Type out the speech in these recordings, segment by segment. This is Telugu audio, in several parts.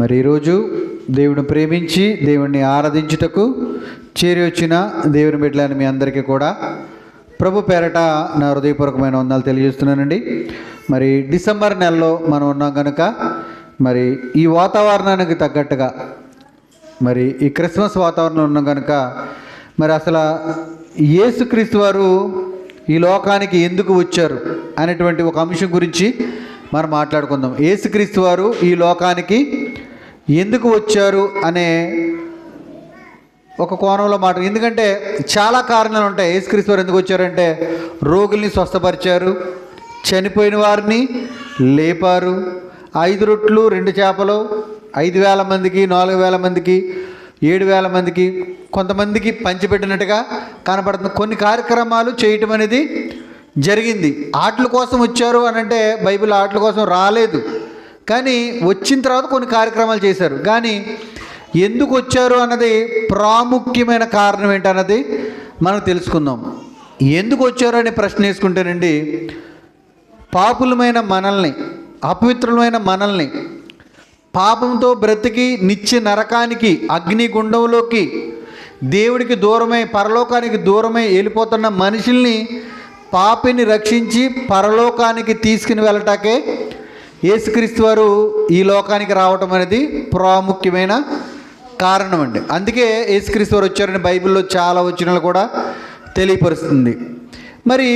మరి ఈరోజు దేవుని ప్రేమించి దేవుణ్ణి ఆరాధించుటకు చేరి వచ్చిన దేవుని బిడ్డలని మీ అందరికీ కూడా ప్రభు పేరట నా హృదయపూర్వకమైన వందనాలు తెలియజేస్తున్నానండి. మరి డిసెంబర్ నెలలో మనం ఉన్నాం కనుక మరి ఈ వాతావరణానికి తగ్గట్టుగా మరి ఈ క్రిస్మస్ వాతావరణంలో ఉన్నాం కనుక మరి అసలు యేసుక్రీస్తు వారు ఈ లోకానికి ఎందుకు వచ్చారు అనేటువంటి ఒక అంశం గురించి మనం మాట్లాడుకుందాం. యేసుక్రీస్తు వారు ఈ లోకానికి ఎందుకు వచ్చారు అనే ఒక కోణంలో మాట. ఎందుకంటే చాలా కారణాలు ఉంటాయి. యేసుక్రీస్తు వారు ఎందుకు వచ్చారంటే రోగుల్ని స్వస్థపరిచారు, చనిపోయిన వారిని లేపారు, 5 రొట్లు 2 చేపలు 5,000 మందికి 4,000 మందికి 7,000 మందికి కొంతమందికి పంచిపెట్టినట్టుగా కనపడుతుంది. కొన్ని కార్యక్రమాలు చేయటం అనేది జరిగింది. ఆటల కోసం వచ్చారు అని అంటే బైబిల్ ఆటల కోసం రాలేదు, కానీ వచ్చిన తర్వాత కొన్ని కార్యక్రమాలు చేశారు. కానీ ఎందుకు వచ్చారు అన్నది ప్రాముఖ్యమైన కారణం ఏంటన్నది మనం తెలుసుకుందాం. ఎందుకు వచ్చారు అనే ప్రశ్న వేసుకుంటేనండి, పాపులమైన మనల్ని, అపవిత్రులమైన మనల్ని, పాపంతో బ్రతికి నిత్య నరకానికి అగ్నిగుండంలోకి దేవుడికి దూరమై పరలోకానికి దూరమై వెళ్ళిపోతున్న మనుషుల్ని పాపిని రక్షించి పరలోకానికి తీసుకుని వెళ్ళటాకే యేసుక్రీస్తు వారు ఈ లోకానికి రావటం అనేది ప్రాముఖ్యమైన కారణం అండి. అందుకే యేసుక్రీస్తు వారు వచ్చారని బైబిల్లో చాలా వచనాలు కూడా తెలియపరుస్తుంది. మరి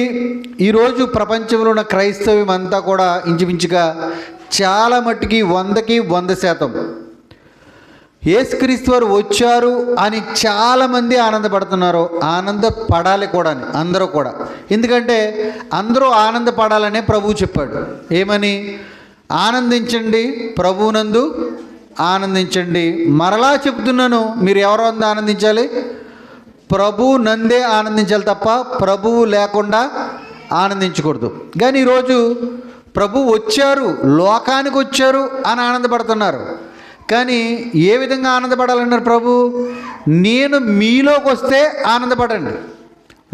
ఈరోజు ప్రపంచంలో ఉన్న క్రైస్తవ్యం అంతా కూడా ఇంచుమించుగా చాలా మట్టుకి 100కి 100% యేసుక్రీస్తు వారు వచ్చారు అని చాలామంది ఆనందపడుతున్నారు. ఆనందపడాలి కూడా అందరూ కూడా. ఎందుకంటే అందరూ ఆనందపడాలనే ప్రభువు చెప్పాడు. ఏమని? ఆనందించండి, ప్రభువునందు ఆనందించండి. మరలా చెప్తున్నాను, మీరు ఎవరందు ఆనందించాలి? ప్రభువు నందే ఆనందించాలి తప్ప ప్రభువు లేకుండా ఆనందించకూడదు. కానీ ఈరోజు ప్రభు వచ్చారు, లోకానికి వచ్చారు అని ఆనందపడుతున్నారు. కానీ ఏ విధంగా ఆనందపడాలన్నారు ప్రభు? నేను మీలోకి వస్తే ఆనందపడండి,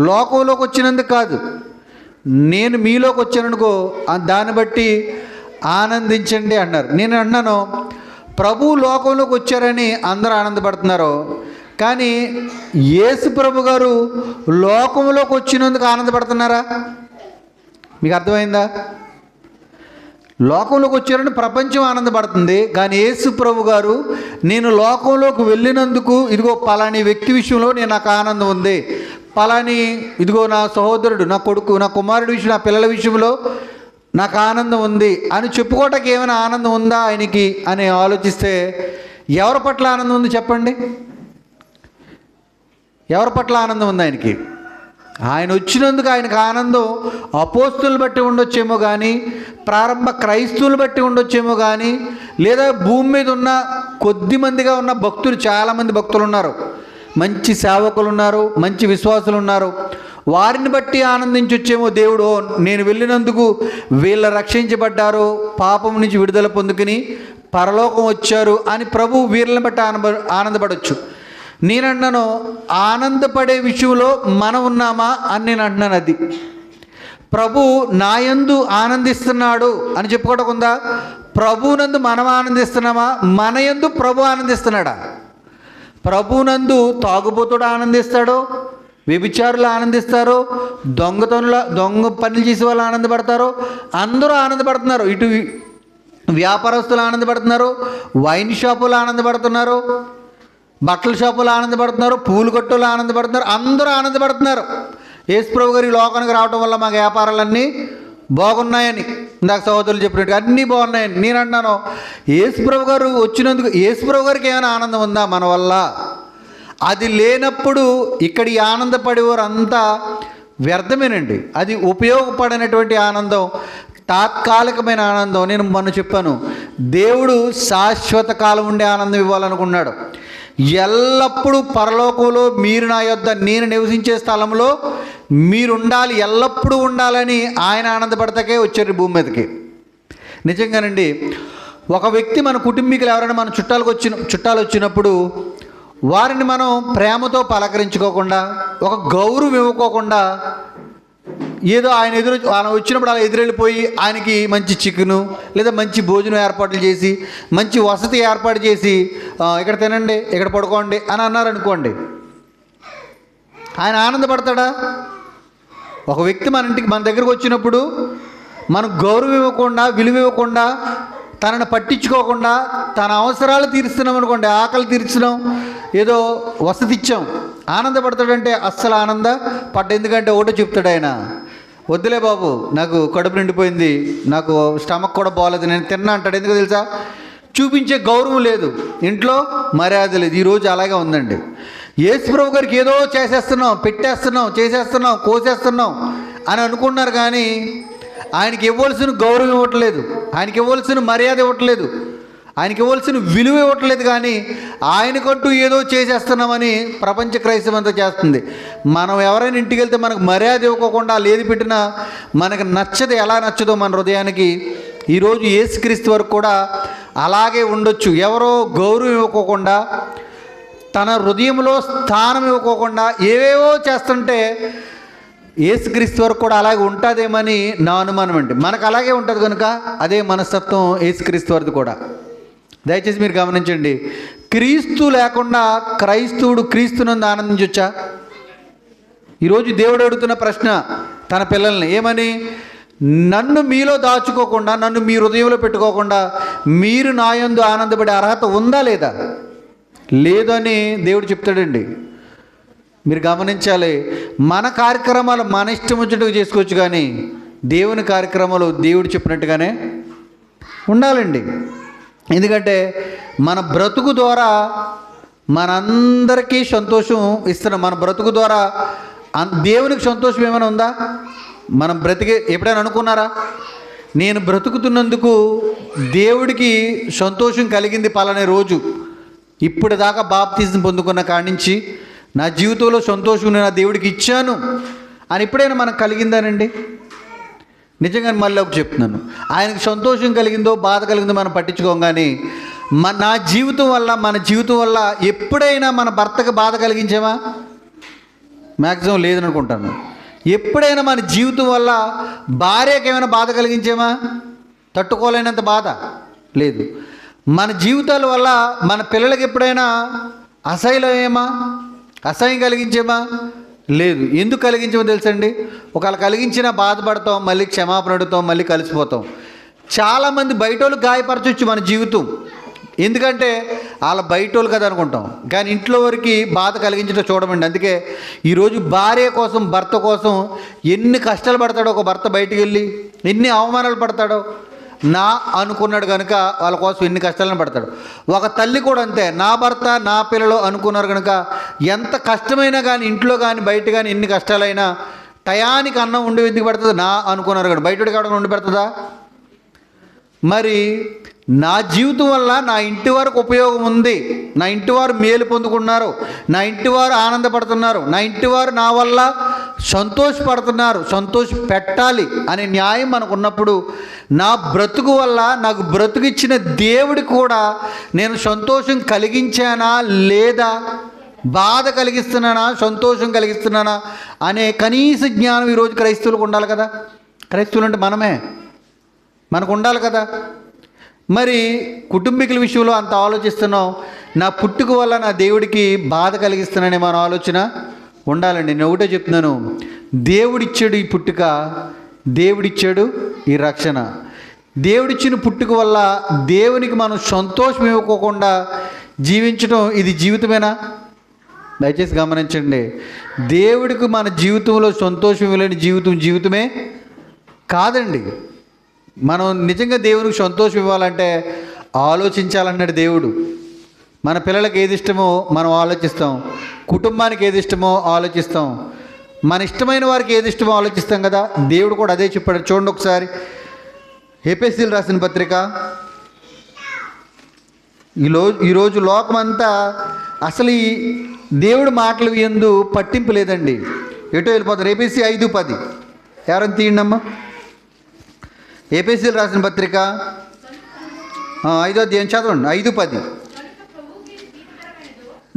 లోకంలోకి వచ్చినందుకు కాదు. నేను మీలోకి వచ్చాననుకో దాన్ని బట్టి ఆనందించండి అన్నారు. నేను అన్నాను, ప్రభు లోకంలోకి వచ్చారని అందరూ ఆనందపడుతున్నారు, కానీ యేసు ప్రభు గారు లోకంలోకి వచ్చినందుకు ఆనందపడుతున్నారా? మీకు అర్థమైందా? లోకంలోకి వచ్చారని ప్రపంచం ఆనందపడుతుంది, కానీ యేసు ప్రభు గారు నేను లోకంలోకి వెళ్ళినందుకు ఇదిగో పలాని వ్యక్తి విషయంలో నాకు ఆనందం ఉంది, పలాని ఇదిగో నా సహోదరుడు, నా కొడుకు, నా కుమారుడి విషయం, నా పిల్లల విషయంలో నాకు ఆనందం ఉంది అని చెప్పుకోవటానికి ఏమైనా ఆనందం ఉందా ఆయనకి అని ఆలోచిస్తే ఎవరి పట్ల ఆనందం ఉంది చెప్పండి? ఎవరి పట్ల ఆనందం ఉంది ఆయనకి? ఆయన వచ్చినందుకు ఆయనకు ఆనందం అపోస్తులను బట్టి ఉండొచ్చేమో కానీ, ప్రారంభ క్రైస్తవులు బట్టి ఉండొచ్చేమో కానీ, లేదా భూమి మీద ఉన్న కొద్ది మందిగా ఉన్న భక్తులు, చాలామంది భక్తులు ఉన్నారు, మంచి సేవకులు ఉన్నారు, మంచి విశ్వాసులు ఉన్నారు, వారిని బట్టి ఆనందించొచ్చేమో దేవుడు. నేను వెళ్ళినందుకు వీళ్ళ రక్షించబడ్డారు, పాపం నుంచి విడుదల పొందుకుని పరలోకం వచ్చారు అని ప్రభు వీళ్ళని బట్టి ఆనందపడవచ్చు. నేనన్నాను, ఆనందపడే విషయంలో మనం ఉన్నామా అని నేను అంటున్నాను. అది ప్రభు నాయందు ఆనందిస్తున్నాడు అని చెప్పుకోవడం ఉందా? ప్రభువునందు మనం ఆనందిస్తున్నామా? మన యందు ప్రభు ఆనందిస్తున్నాడా? ప్రభువునందు తాగుబోతుడు ఆనందిస్తాడో, వ్యభిచారులు ఆనందిస్తారో, దొంగ పనులు చేసే వాళ్ళు ఆనందపడతారో, అందరూ ఆనందపడుతున్నారు. ఇటు వ్యాపారస్తులు ఆనందపడుతున్నారు, వైన్ షాపులు ఆనందపడుతున్నారు, బట్టల షాపులు ఆనందపడుతున్నారు, పూలు కొట్టులు ఆనందపడుతున్నారు, అందరూ ఆనందపడుతున్నారు. యేసు ప్రభు గారు ఈ లోకానికి రావడం వల్ల మా వ్యాపారాలన్నీ బాగున్నాయని, ఇందాక సహోదరులు చెప్పినట్టు అన్నీ బాగున్నాయని. నేను అన్నాను, యేసు ప్రభు గారు వచ్చినందుకు యేసు ప్రభు గారికి ఏమైనా ఆనందం ఉందా మన వల్ల? అది లేనప్పుడు ఇక్కడ ఈ ఆనందపడేవారు అంతా వ్యర్థమేనండి. అది ఉపయోగపడినటువంటి ఆనందం, తాత్కాలికమైన ఆనందం. నేను మొన్న చెప్పాను, దేవుడు శాశ్వత కాలం ఉండే ఆనందం ఇవ్వాలనుకున్నాడు. ఎల్లప్పుడూ పరలోకంలో మీరు నా యొద్ద, నేను నివసించే స్థలంలో మీరుండాలి, ఎల్లప్పుడూ ఉండాలని ఆయన ఆనందపడతాకే వచ్చారు భూమి మీదకి. నిజంగానండి, ఒక వ్యక్తి మన కుటుంబీకులు ఎవరైనా మన చుట్టాలు వచ్చినప్పుడు వారిని మనం ప్రేమతో పలకరించుకోకుండా, ఒక గౌరవం ఇవ్వకోకుండా ఏదో ఆయన వచ్చినప్పుడు అలా ఎదురెళ్ళిపోయి ఆయనకి మంచి చికెను లేదా మంచి భోజనం ఏర్పాట్లు చేసి మంచి వసతి ఏర్పాటు చేసి ఇక్కడ తినండి, ఇక్కడ పడుకోండి అని అన్నారనుకోండి, ఆయన ఆనందపడతాడా? ఒక వ్యక్తి మన దగ్గరకు వచ్చినప్పుడు మనం గౌరవం ఇవ్వకుండా, విలువ ఇవ్వకుండా, తనను పట్టించుకోకుండా తన అవసరాలు తీరుస్తున్నాం అనుకోండి, ఆకలి తీర్చున్నాం, ఏదో వసతి ఇచ్చాం, ఆనందపడతాడంటే అస్సలు ఆనందపడ్డ. ఎందుకంటే ఒకటో చెప్తాడు ఆయన, వద్దులే బాబు నాకు కడుపు నిండిపోయింది, నాకు స్టమక్ కూడా బాగోలేదు, నేను తిన్నా అంటాడు. ఎందుకు తెలుసా? చూపించే గౌరవం లేదు, ఇంట్లో మర్యాద లేదు. ఈరోజు అలాగే ఉందండి. యేసుప్రభు గారికి ఏదో చేసేస్తున్నాం, పెట్టేస్తున్నాం, చేసేస్తున్నాం, కోసేస్తున్నాం అని అనుకున్నారు, కానీ ఆయనకి ఇవ్వాల్సిన గౌరవం ఇవ్వట్లేదు, ఆయనకి ఇవ్వాల్సిన మర్యాద ఇవ్వట్లేదు, ఆయనకి ఇవ్వాల్సిన విలువ ఇవ్వట్లేదు. కానీ ఆయనకంటూ ఏదో చేసేస్తున్నామని ప్రపంచ క్రైస్తవం అంతా చేస్తుంది. మనం ఎవరైనా ఇంటికి వెళ్తే మనకు మర్యాద ఇవ్వకుండా ఏది పెట్టినా మనకు నచ్చదు. ఎలా నచ్చదో మన హృదయానికి, ఈరోజు యేసుక్రీస్తు వరకు కూడా అలాగే ఉండొచ్చు. ఎవరో గౌరవం ఇవ్వకోకుండా, తన హృదయంలో స్థానం ఇవ్వకోకుండా ఏవేవో చేస్తుంటే యేసుక్రీస్తు వరకు కూడా అలాగే ఉంటుందేమని నా అనుమానం అండి. మనకు అలాగే ఉంటుంది కనుక అదే మనస్తత్వం యేసుక్రీస్తు వరకు కూడా. దయచేసి మీరు గమనించండి, క్రీస్తు లేకుండా క్రైస్తవుడు క్రీస్తునందు ఆనందించొచ్చా? ఈరోజు దేవుడు అడుగుతున్న ప్రశ్న తన పిల్లల్ని ఏమని, నన్ను మీలో దాచుకోకుండా, నన్ను మీ హృదయంలో పెట్టుకోకుండా మీరు నా యందు ఆనందపడే అర్హత ఉందా లేదా? లేదని దేవుడు చెప్తాడండి. మీరు గమనించాలి, మన కార్యక్రమాలు మన ఇష్టం వచ్చినట్టుగా చేసుకోవచ్చు, కానీ దేవుని కార్యక్రమాలు దేవుడు చెప్పినట్టుగానే ఉండాలండి. ఎందుకంటే మన బ్రతుకు ద్వారా మనందరికీ సంతోషం ఇస్తున్నాం. మన బ్రతుకు ద్వారా దేవునికి సంతోషం ఏమైనా ఉందా? మనం బ్రతికే ఎప్పుడైనా అనుకున్నారా, నేను బ్రతుకుతున్నందుకు దేవుడికి సంతోషం కలిగింది పలానే రోజు, ఇప్పుడు దాకా బాప్తిజం పొందుకున్న కాడి నుంచి నా జీవితంలో సంతోషం నేను నా దేవుడికి ఇచ్చాను అని ఎప్పుడైనా మనకు కలిగిందానండి? నిజంగా మళ్ళీ ఒకటి చెప్తున్నాను, ఆయనకు సంతోషం కలిగిందో బాధ కలిగిందో మనం పట్టించుకోం. కానీ మన జీవితం వల్ల ఎప్పుడైనా మన భర్తకు బాధ కలిగించామా? మ్యాక్సిమం లేదనుకుంటాను. ఎప్పుడైనా మన జీవితం వల్ల భార్యకి ఏమైనా బాధ కలిగించామా? తట్టుకోలేనంత బాధ లేదు. మన జీవితాల వల్ల మన పిల్లలకి ఎప్పుడైనా అసహ్యం కలిగించామా? లేదు. ఎందుకు కలిగించామో తెలుసండి? ఒకవేళ కలిగించినా బాధపడతాం, మళ్ళీ క్షమాపణ అడుగుతాం, మళ్ళీ కలిసిపోతాం. చాలామంది బయటోళ్ళు గాయపరచవచ్చు మన జీవితం, ఎందుకంటే వాళ్ళ బయటోళ్ళు కదా అనుకుంటాం, కానీ ఇంట్లో వరకు బాధ కలిగించడం చూడమండి. అందుకే ఈరోజు భార్య కోసం, భర్త కోసం ఎన్ని కష్టాలు పడతాడో ఒక భర్త, బయటికి వెళ్ళి ఎన్ని అవమానాలు పడతాడో నా అనుకున్నాడు కనుక వాళ్ళ కోసం ఎన్ని కష్టాలను పడతాడు. ఒక తల్లి కూడా అంతే, నా భర్త నా పిల్లలు అనుకున్నారు కనుక ఎంత కష్టమైనా కానీ, ఇంట్లో కానీ బయట కానీ ఎన్ని కష్టాలైనా టయానికి అన్నం ఉండి ఎందుకు పెడుతుంది? నా అనుకున్నారు కానీ బయటకి కావడం ఉండి పెడుతుందా? మరి నా జీవితం వల్ల నా ఇంటి వారికి ఉపయోగం ఉంది, నా ఇంటి వారు మేలు పొందుకున్నారు, నా ఇంటి వారు ఆనందపడుతున్నారు, నా ఇంటి వారు నా వల్ల సంతోషపడుతున్నారు, సంతోష పెట్టాలి అనే న్యాయం మనకు ఉన్నప్పుడు, నా బ్రతుకు వల్ల నాకు బ్రతుకిచ్చిన దేవుడికి కూడా నేను సంతోషం కలిగించానా లేదా, బాధ కలిగిస్తున్నానా, సంతోషం కలిగిస్తున్నానా అనే కనీస జ్ఞానం ఈరోజు క్రైస్తవులకు ఉండాలి కదా. క్రైస్తవులు అంటే మనకు ఉండాలి కదా. మరి కుటుంబీకుల విషయంలో అంత ఆలోచిస్తున్నాం, నా పుట్టుక వల్ల నా దేవుడికి బాధ కలిగిస్తున్నానే మన ఆలోచన ఉండాలండి. నేను ఒకటే చెప్తున్నాను, దేవుడిచ్చాడు ఈ పుట్టుక, దేవుడిచ్చాడు ఈ రక్షణ. దేవుడిచ్చిన పుట్టుక వల్ల దేవునికి మనం సంతోషం ఇవ్వకోకుండా జీవించడం ఇది జీవితమేనా? దయచేసి గమనించండి, దేవుడికి మన జీవితంలో సంతోషం ఇవ్వలేని జీవితమే కాదండి. మనం నిజంగా దేవునికి సంతోషం ఇవ్వాలంటే ఆలోచించాలన్నాడు దేవుడు. మన పిల్లలకి ఏది ఇష్టమో మనం ఆలోచిస్తాం, కుటుంబానికి ఏది ఇష్టమో ఆలోచిస్తాం, మన ఇష్టమైన వారికి ఏది ఇష్టమో ఆలోచిస్తాం కదా. దేవుడు కూడా అదే చెప్పాడు. చూడండి ఒకసారి ఎఫెసీయులు రాసిన పత్రిక. ఈరోజు లోకమంతా అసలు ఈ దేవుడు మాటలు యందు పట్టింపు లేదండి, ఎటో వెళ్ళిపోతారు. ఎఫెసీ 5:10 ఎవరైనా తీయండమ్మా. ఎఫెసీయులు రాసిన పత్రిక 5వ అధ్యాయం చదవండి. 5:10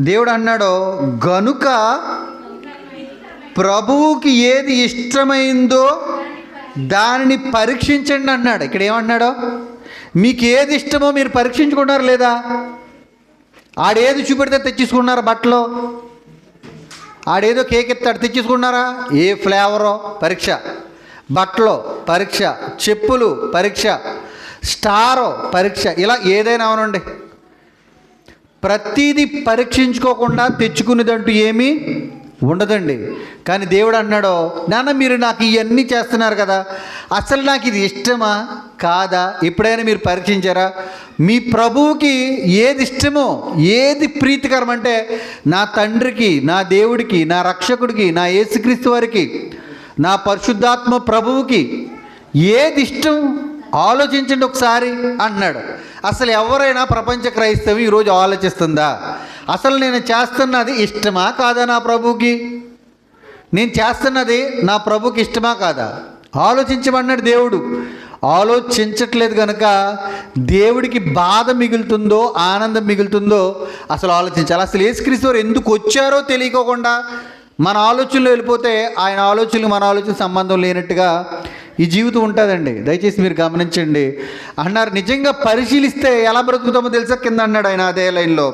దేవుడు అన్నాడు, గనుక ప్రభువుకి ఏది ఇష్టమైందో దానిని పరీక్షించండి అన్నాడు. ఇక్కడ ఏమన్నాడో, మీకు ఏది ఇష్టమో మీరు పరీక్షించుకున్నారు లేదా? ఆడేది చూపెడితే తెచ్చేసుకున్నారా? బట్టలు ఆడేదో కేక్ ఎత్తాడు తెచ్చేసుకున్నారా? ఏ ఫ్లేవరో పరీక్ష, బట్టలు పరీక్ష, చెప్పులు పరీక్ష, స్టారో పరీక్ష, ఇలా ఏదైనా అవనండి. ప్రతీది పరీక్షించుకోకుండా తెచ్చుకునేదంటూ ఏమీ ఉండదండి. కానీ దేవుడు అన్నాడో, నాన్న మీరు నాకు ఇవన్నీ చేస్తున్నారు కదా, అసలు నాకు ఇది ఇష్టమా కాదా ఎప్పుడైనా మీరు పరీక్షించారా? మీ ప్రభువుకి ఏది ఇష్టమో, ఏది ప్రీతికరం అంటే, నా తండ్రికి, నా దేవుడికి, నా రక్షకుడికి, నా యేసుక్రీస్తు వారికి, నా పరిశుద్ధాత్మ ప్రభువుకి ఏది ఇష్టం ఆలోచించండి ఒకసారి అన్నాడు. అసలు ఎవరైనా ప్రపంచ క్రైస్తవం ఈరోజు ఆలోచిస్తుందా? అసలు నేను చేస్తున్నది ఇష్టమా కాదా నా ప్రభువుకి? నేను చేస్తున్నది నా ప్రభువుకి ఇష్టమా కాదా ఆలోచించమన్నాడు దేవుడు. ఆలోచించట్లేదు కనుక దేవుడికి బాధ మిగులుతుందో ఆనందం మిగులుతుందో అసలు ఆలోచించాలి. అసలు యేసుక్రీస్తు వారు ఎందుకు వచ్చారో తెలియకోకుండా మన ఆలోచనలో వెళ్ళిపోతే ఆయన ఆలోచనలు మన ఆలోచన సంబంధం లేనట్టుగా ఈ జీవితం ఉంటుందండి. దయచేసి మీరు గమనించండి అన్నారు. నిజంగా పరిశీలిస్తే ఎలా బ్రతుకుతామో తెలుసా? కింద అన్నాడు ఆయన అదే లైన్లో,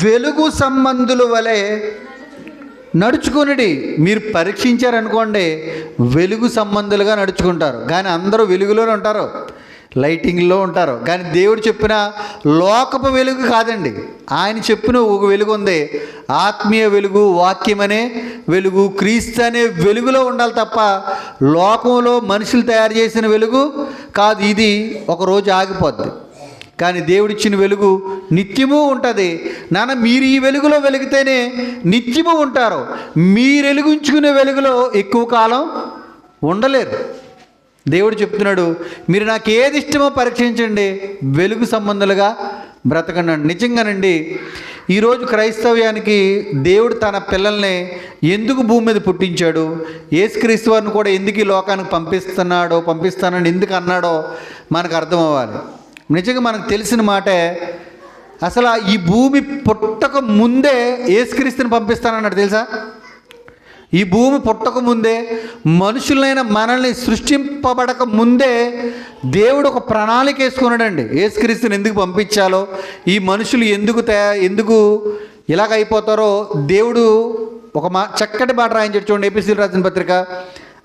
వెలుగు సంబంధుల వలె నడుచుకుని. మీరు పరీక్షించారనుకోండి వెలుగు సంబంధులుగా నడుచుకుంటారు. కానీ అందరూ వెలుగులోనే ఉంటారు, లైటింగ్లో ఉంటారు. కానీ దేవుడు చెప్పిన లోకపు వెలుగు కాదండి. ఆయన చెప్పిన ఒక వెలుగు ఉంది, ఆత్మీయ వెలుగు, వాక్యం అనే వెలుగు, క్రీస్తు అనే వెలుగులో ఉండాలి తప్ప లోకంలో మనుషులు తయారు చేసిన వెలుగు కాదు. ఇది ఒకరోజు ఆగిపోద్ది. కానీ దేవుడిచ్చిన వెలుగు నిత్యము ఉంటుంది. నాన్న మీరు ఈ వెలుగులో వెలిగితేనే నిత్యము ఉంటారు. మీరు వెలిగించుకునే వెలుగులో ఎక్కువ కాలం ఉండలేరు. దేవుడు చెప్తున్నాడు, మీరు నాకు ఏది ఇష్టమో పరీక్షించండి, వెలుగు సంబంధాలుగా బ్రతకండి. నిజంగానండి ఈరోజు క్రైస్తవ్యానికి దేవుడు తన పిల్లల్ని ఎందుకు భూమి మీద పుట్టించాడు, యేసుక్రీస్తు వారిని కూడా ఎందుకు ఈ లోకానికి పంపిస్తానని ఎందుకు అన్నాడో మనకు అర్థం అవ్వాలి. నిజంగా మనకు తెలిసిన మాటే, అసలు ఈ భూమి పుట్టక ముందే యేసుక్రీస్తుని పంపిస్తానన్నాడు తెలుసా? ఈ భూమి పుట్టక ముందే, మనుషులైన మనల్ని సృష్టింపబడక ముందే దేవుడు ఒక ప్రణాళిక వేసుకున్నాడండి. యేసుక్రీస్తుని ఎందుకు పంపించాలో, ఈ మనుషులు ఎందుకు ఇలాగ అయిపోతారో దేవుడు ఒక చక్కటి మాట రాయించాడు. చూడండి, ఏపీసీలు రాసిన పత్రిక,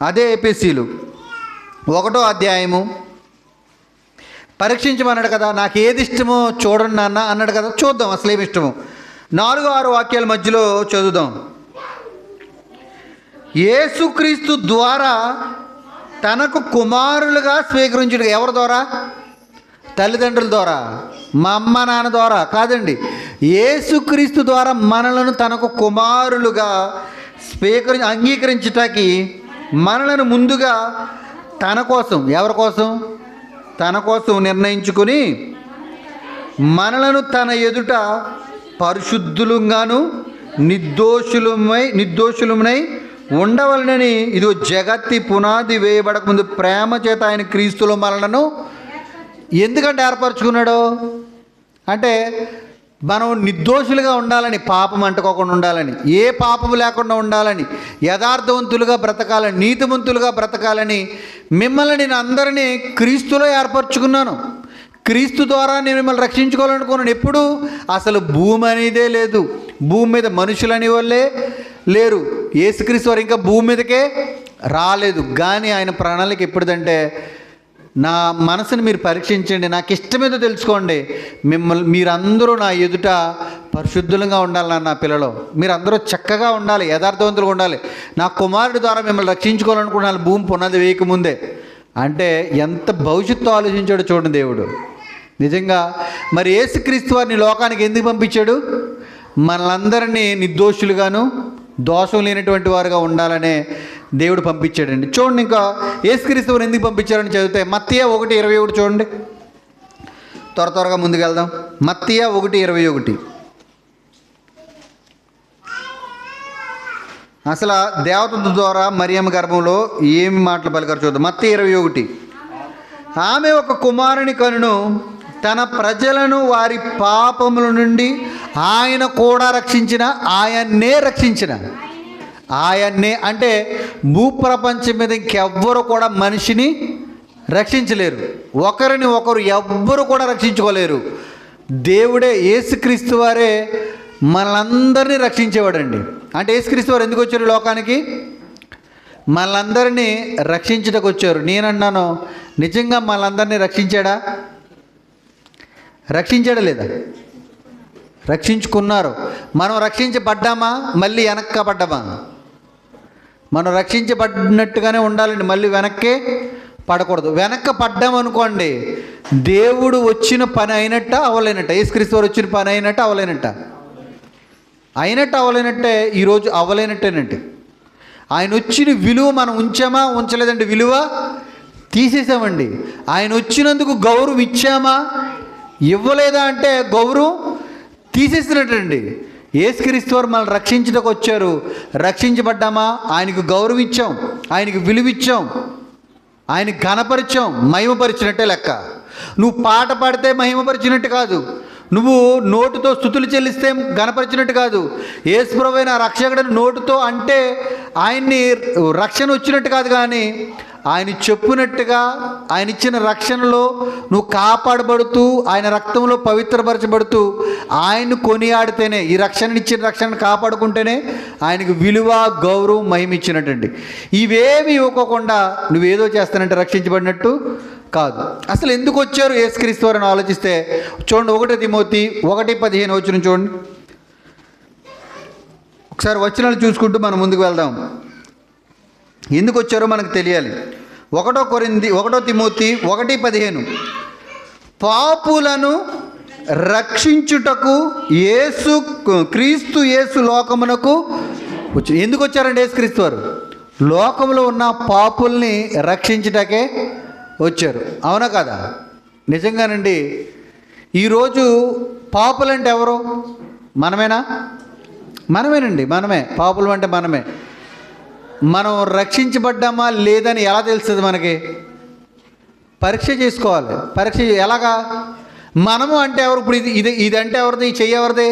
అదే ఏపీసీలు 1వ అధ్యాయము. పరీక్షించమన్నాడు కదా, నాకు ఏది ఇష్టమో చూడండి నాన్న అన్నాడు కదా. చూద్దాం అసలు ఏమి ఇష్టమో. 4-6 వాక్యాల మధ్యలో చదువుదాం. యేసుక్రీస్తు ద్వారా తనకు కుమారులుగా స్వీకరించుడు. ఎవరి ద్వారా? తల్లిదండ్రుల ద్వారా, మా అమ్మ నాన్న ద్వారా కాదండి. యేసుక్రీస్తు ద్వారా మనలను తనకు కుమారులుగా అంగీకరించటానికి మనలను ముందుగా తన కోసం, ఎవరి కోసం? తన కోసం నిర్ణయించుకొని మనలను తన ఎదుట పరిశుద్ధులుగాను నిర్దోషులమై ఉండవలనని ఇది జగత్తి పునాది వేయబడక ముందు ప్రేమ చేత ఆయన క్రీస్తులో మనలను ఎందుకంటే ఏర్పరచుకున్నాడు అంటే మనం నిర్దోషులుగా ఉండాలని, పాపం అంటుకోకుండా ఉండాలని, ఏ పాపము లేకుండా ఉండాలని, యథార్థవంతులుగా బ్రతకాలని, నీతిమంతులుగా బ్రతకాలని మిమ్మల్ని నేను అందరినీ క్రీస్తులో ఏర్పరచుకున్నాను. క్రీస్తు ద్వారా నేను మిమ్మల్ని రక్షించుకోవాలనుకున్నాను. ఎప్పుడు? అసలు భూమి అనేదే లేదు, భూమి మీద మనుషులు అనే వాళ్ళే లేరు. యేసుక్రీస్తు వారు ఇంకా భూమి మీదకే రాలేదు. కానీ ఆయన ప్రణాళిక ఎప్పుడుదంటే, నా మనసుని మీరు పరీక్షించండి, నాకు ఇష్టమేదో తెలుసుకోండి, మీరందరూ నా ఎదుట పరిశుద్ధులంగా ఉండాలి. నా పిల్లలు మీరందరూ చక్కగా ఉండాలి, యథార్థవంతులుగా ఉండాలి, నా కుమారుడి ద్వారా మిమ్మల్ని రక్షించుకోవాలనుకున్నాను భూమి పునాది వేయకముందే. అంటే ఎంత భవిష్యత్తు ఆలోచించాడో చూడండి దేవుడు. నిజంగా మరి యేసుక్రీస్తు వారిని లోకానికి ఎందుకు పంపించాడు? మనలందరినీ నిర్దోషులుగాను దోషం లేనటువంటి వారుగా ఉండాలనే దేవుడు పంపించాడండి. చూడండి, ఇంకా యేసుక్రీస్తు వారిని ఎందుకు పంపించారని చదివితే మత్తయి 1:21 చూడండి. త్వరగా ముందుకు వెళ్దాం. మత్తయి 1:21. అసలు దేవదూత ద్వారా మరియమ్మ గర్భంలో ఏమి మాటలు పలికారు చూద్దాం. మత్తయి 21. ఆమె ఒక కుమారుని కనును, తన ప్రజలను వారి పాపముల నుండి ఆయన కూడా రక్షించిన, ఆయన్నే రక్షించిన. ఆయన్నే అంటే భూప్రపంచం మీద ఇంకెవ్వరు కూడా మనిషిని రక్షించలేరు. ఒకరిని ఒకరు ఎవ్వరు కూడా రక్షించుకోలేరు. దేవుడే, యేసుక్రీస్తు వారే మనలందరినీ రక్షించేవాడండి. అంటే యేసుక్రీస్తు వారు ఎందుకు వచ్చారు లోకానికి? మనలందరినీ రక్షించడానికి వచ్చారు. నేనన్నాను, నిజంగా మనలందరినీ రక్షించాడా? రక్షించాడా లేదా? రక్షించుకున్నారు. మనం రక్షించబడ్డామా? మళ్ళీ వెనక్కి పడ్డామా? మనం రక్షించబడినట్టుగానే ఉండాలండి, మళ్ళీ వెనక్కే పడకూడదు. వెనక్కి పడ్డామనుకోండి, దేవుడు వచ్చిన పని అయినట్ట అవలేనట్ట? యేసుక్రీస్తు వారు వచ్చిన పని అయినట్ట అవలేనట్ట? అయినట్టు అవలేనట్టే. ఈరోజు అవలేనట్టేనండి. ఆయన వచ్చిన విలువ మనం ఉంచామా? ఉంచలేదండి. విలువ తీసేసామండి. ఆయన వచ్చినందుకు గౌరవం ఇచ్చామా? ఇవ్వలేదా అంటే గౌరవం తీసేసినట్టండి. యేసుక్రీస్తు వారు మనల్ని రక్షించడానికి వచ్చారు. రక్షించబడ్డామా? ఆయనకు గౌరవం ఇచ్చాం, ఆయనకు విలువ ఇచ్చాం, ఆయన ఘనపరిచాం, మహిమపరిచినట్టే లెక్క. నువ్వు పాట పాడితే మహిమపరిచినట్టు కాదు, నువ్వు నోటుతో స్తుతులు చెల్లిస్తే ఘనపరిచినట్టు కాదు. యేసుప్రభువైన రక్షకుడిని నోటుతో అంటే ఆయన్ని రక్షణ వచ్చినట్టు కాదు, కానీ ఆయన చెప్పినట్టుగా ఆయన ఇచ్చిన రక్షణలో నువ్వు కాపాడబడుతూ ఆయన రక్తంలో పవిత్రపరచబడుతూ ఆయన్ని కొనియాడితేనే, ఈ ఇచ్చిన రక్షణను కాపాడుకుంటేనే ఆయనకు విలువ, గౌరవం, మహిమ ఇచ్చినట్టండి. ఇవేమి ఇవ్వకోకుండా నువ్వేదో చేస్తానంటే రక్షించబడినట్టు కాదు. అసలు ఎందుకు వచ్చారు యేసుక్రీస్తు వారిని ఆలోచిస్తే చూడండి, 1 తిమోతి 1:15 వచనం చూడండి. ఒకసారి వచనాలు చూసుకుంటూ మనం ముందుకు వెళ్దాం. ఎందుకు వచ్చారో మనకు తెలియాలి. 1 తిమోతి 1:15 పాపులను రక్షించుటకు క్రీస్తు యేసు లోకమునకు వచ్చి. ఎందుకు వచ్చారండి యేసుక్రీస్తు వారు? లోకంలో ఉన్న పాపుల్ని రక్షించుటకే వచ్చారు. అవునా కదా? నిజంగానండి. ఈరోజు పాపులంటే ఎవరు? మనమేనా? మనమేనండి. మనమే పాపులు అంటే మనమే. మనం రక్షించబడ్డామా లేదని ఎలా తెలుస్తుంది మనకి? పరీక్ష చేసుకోవాలి. పరీక్ష ఎలాగా? మనము అంటే ఎవరు? ఇప్పుడు ఇది అంటే ఎవరిది? ఈ చెయ్యి ఎవరిది?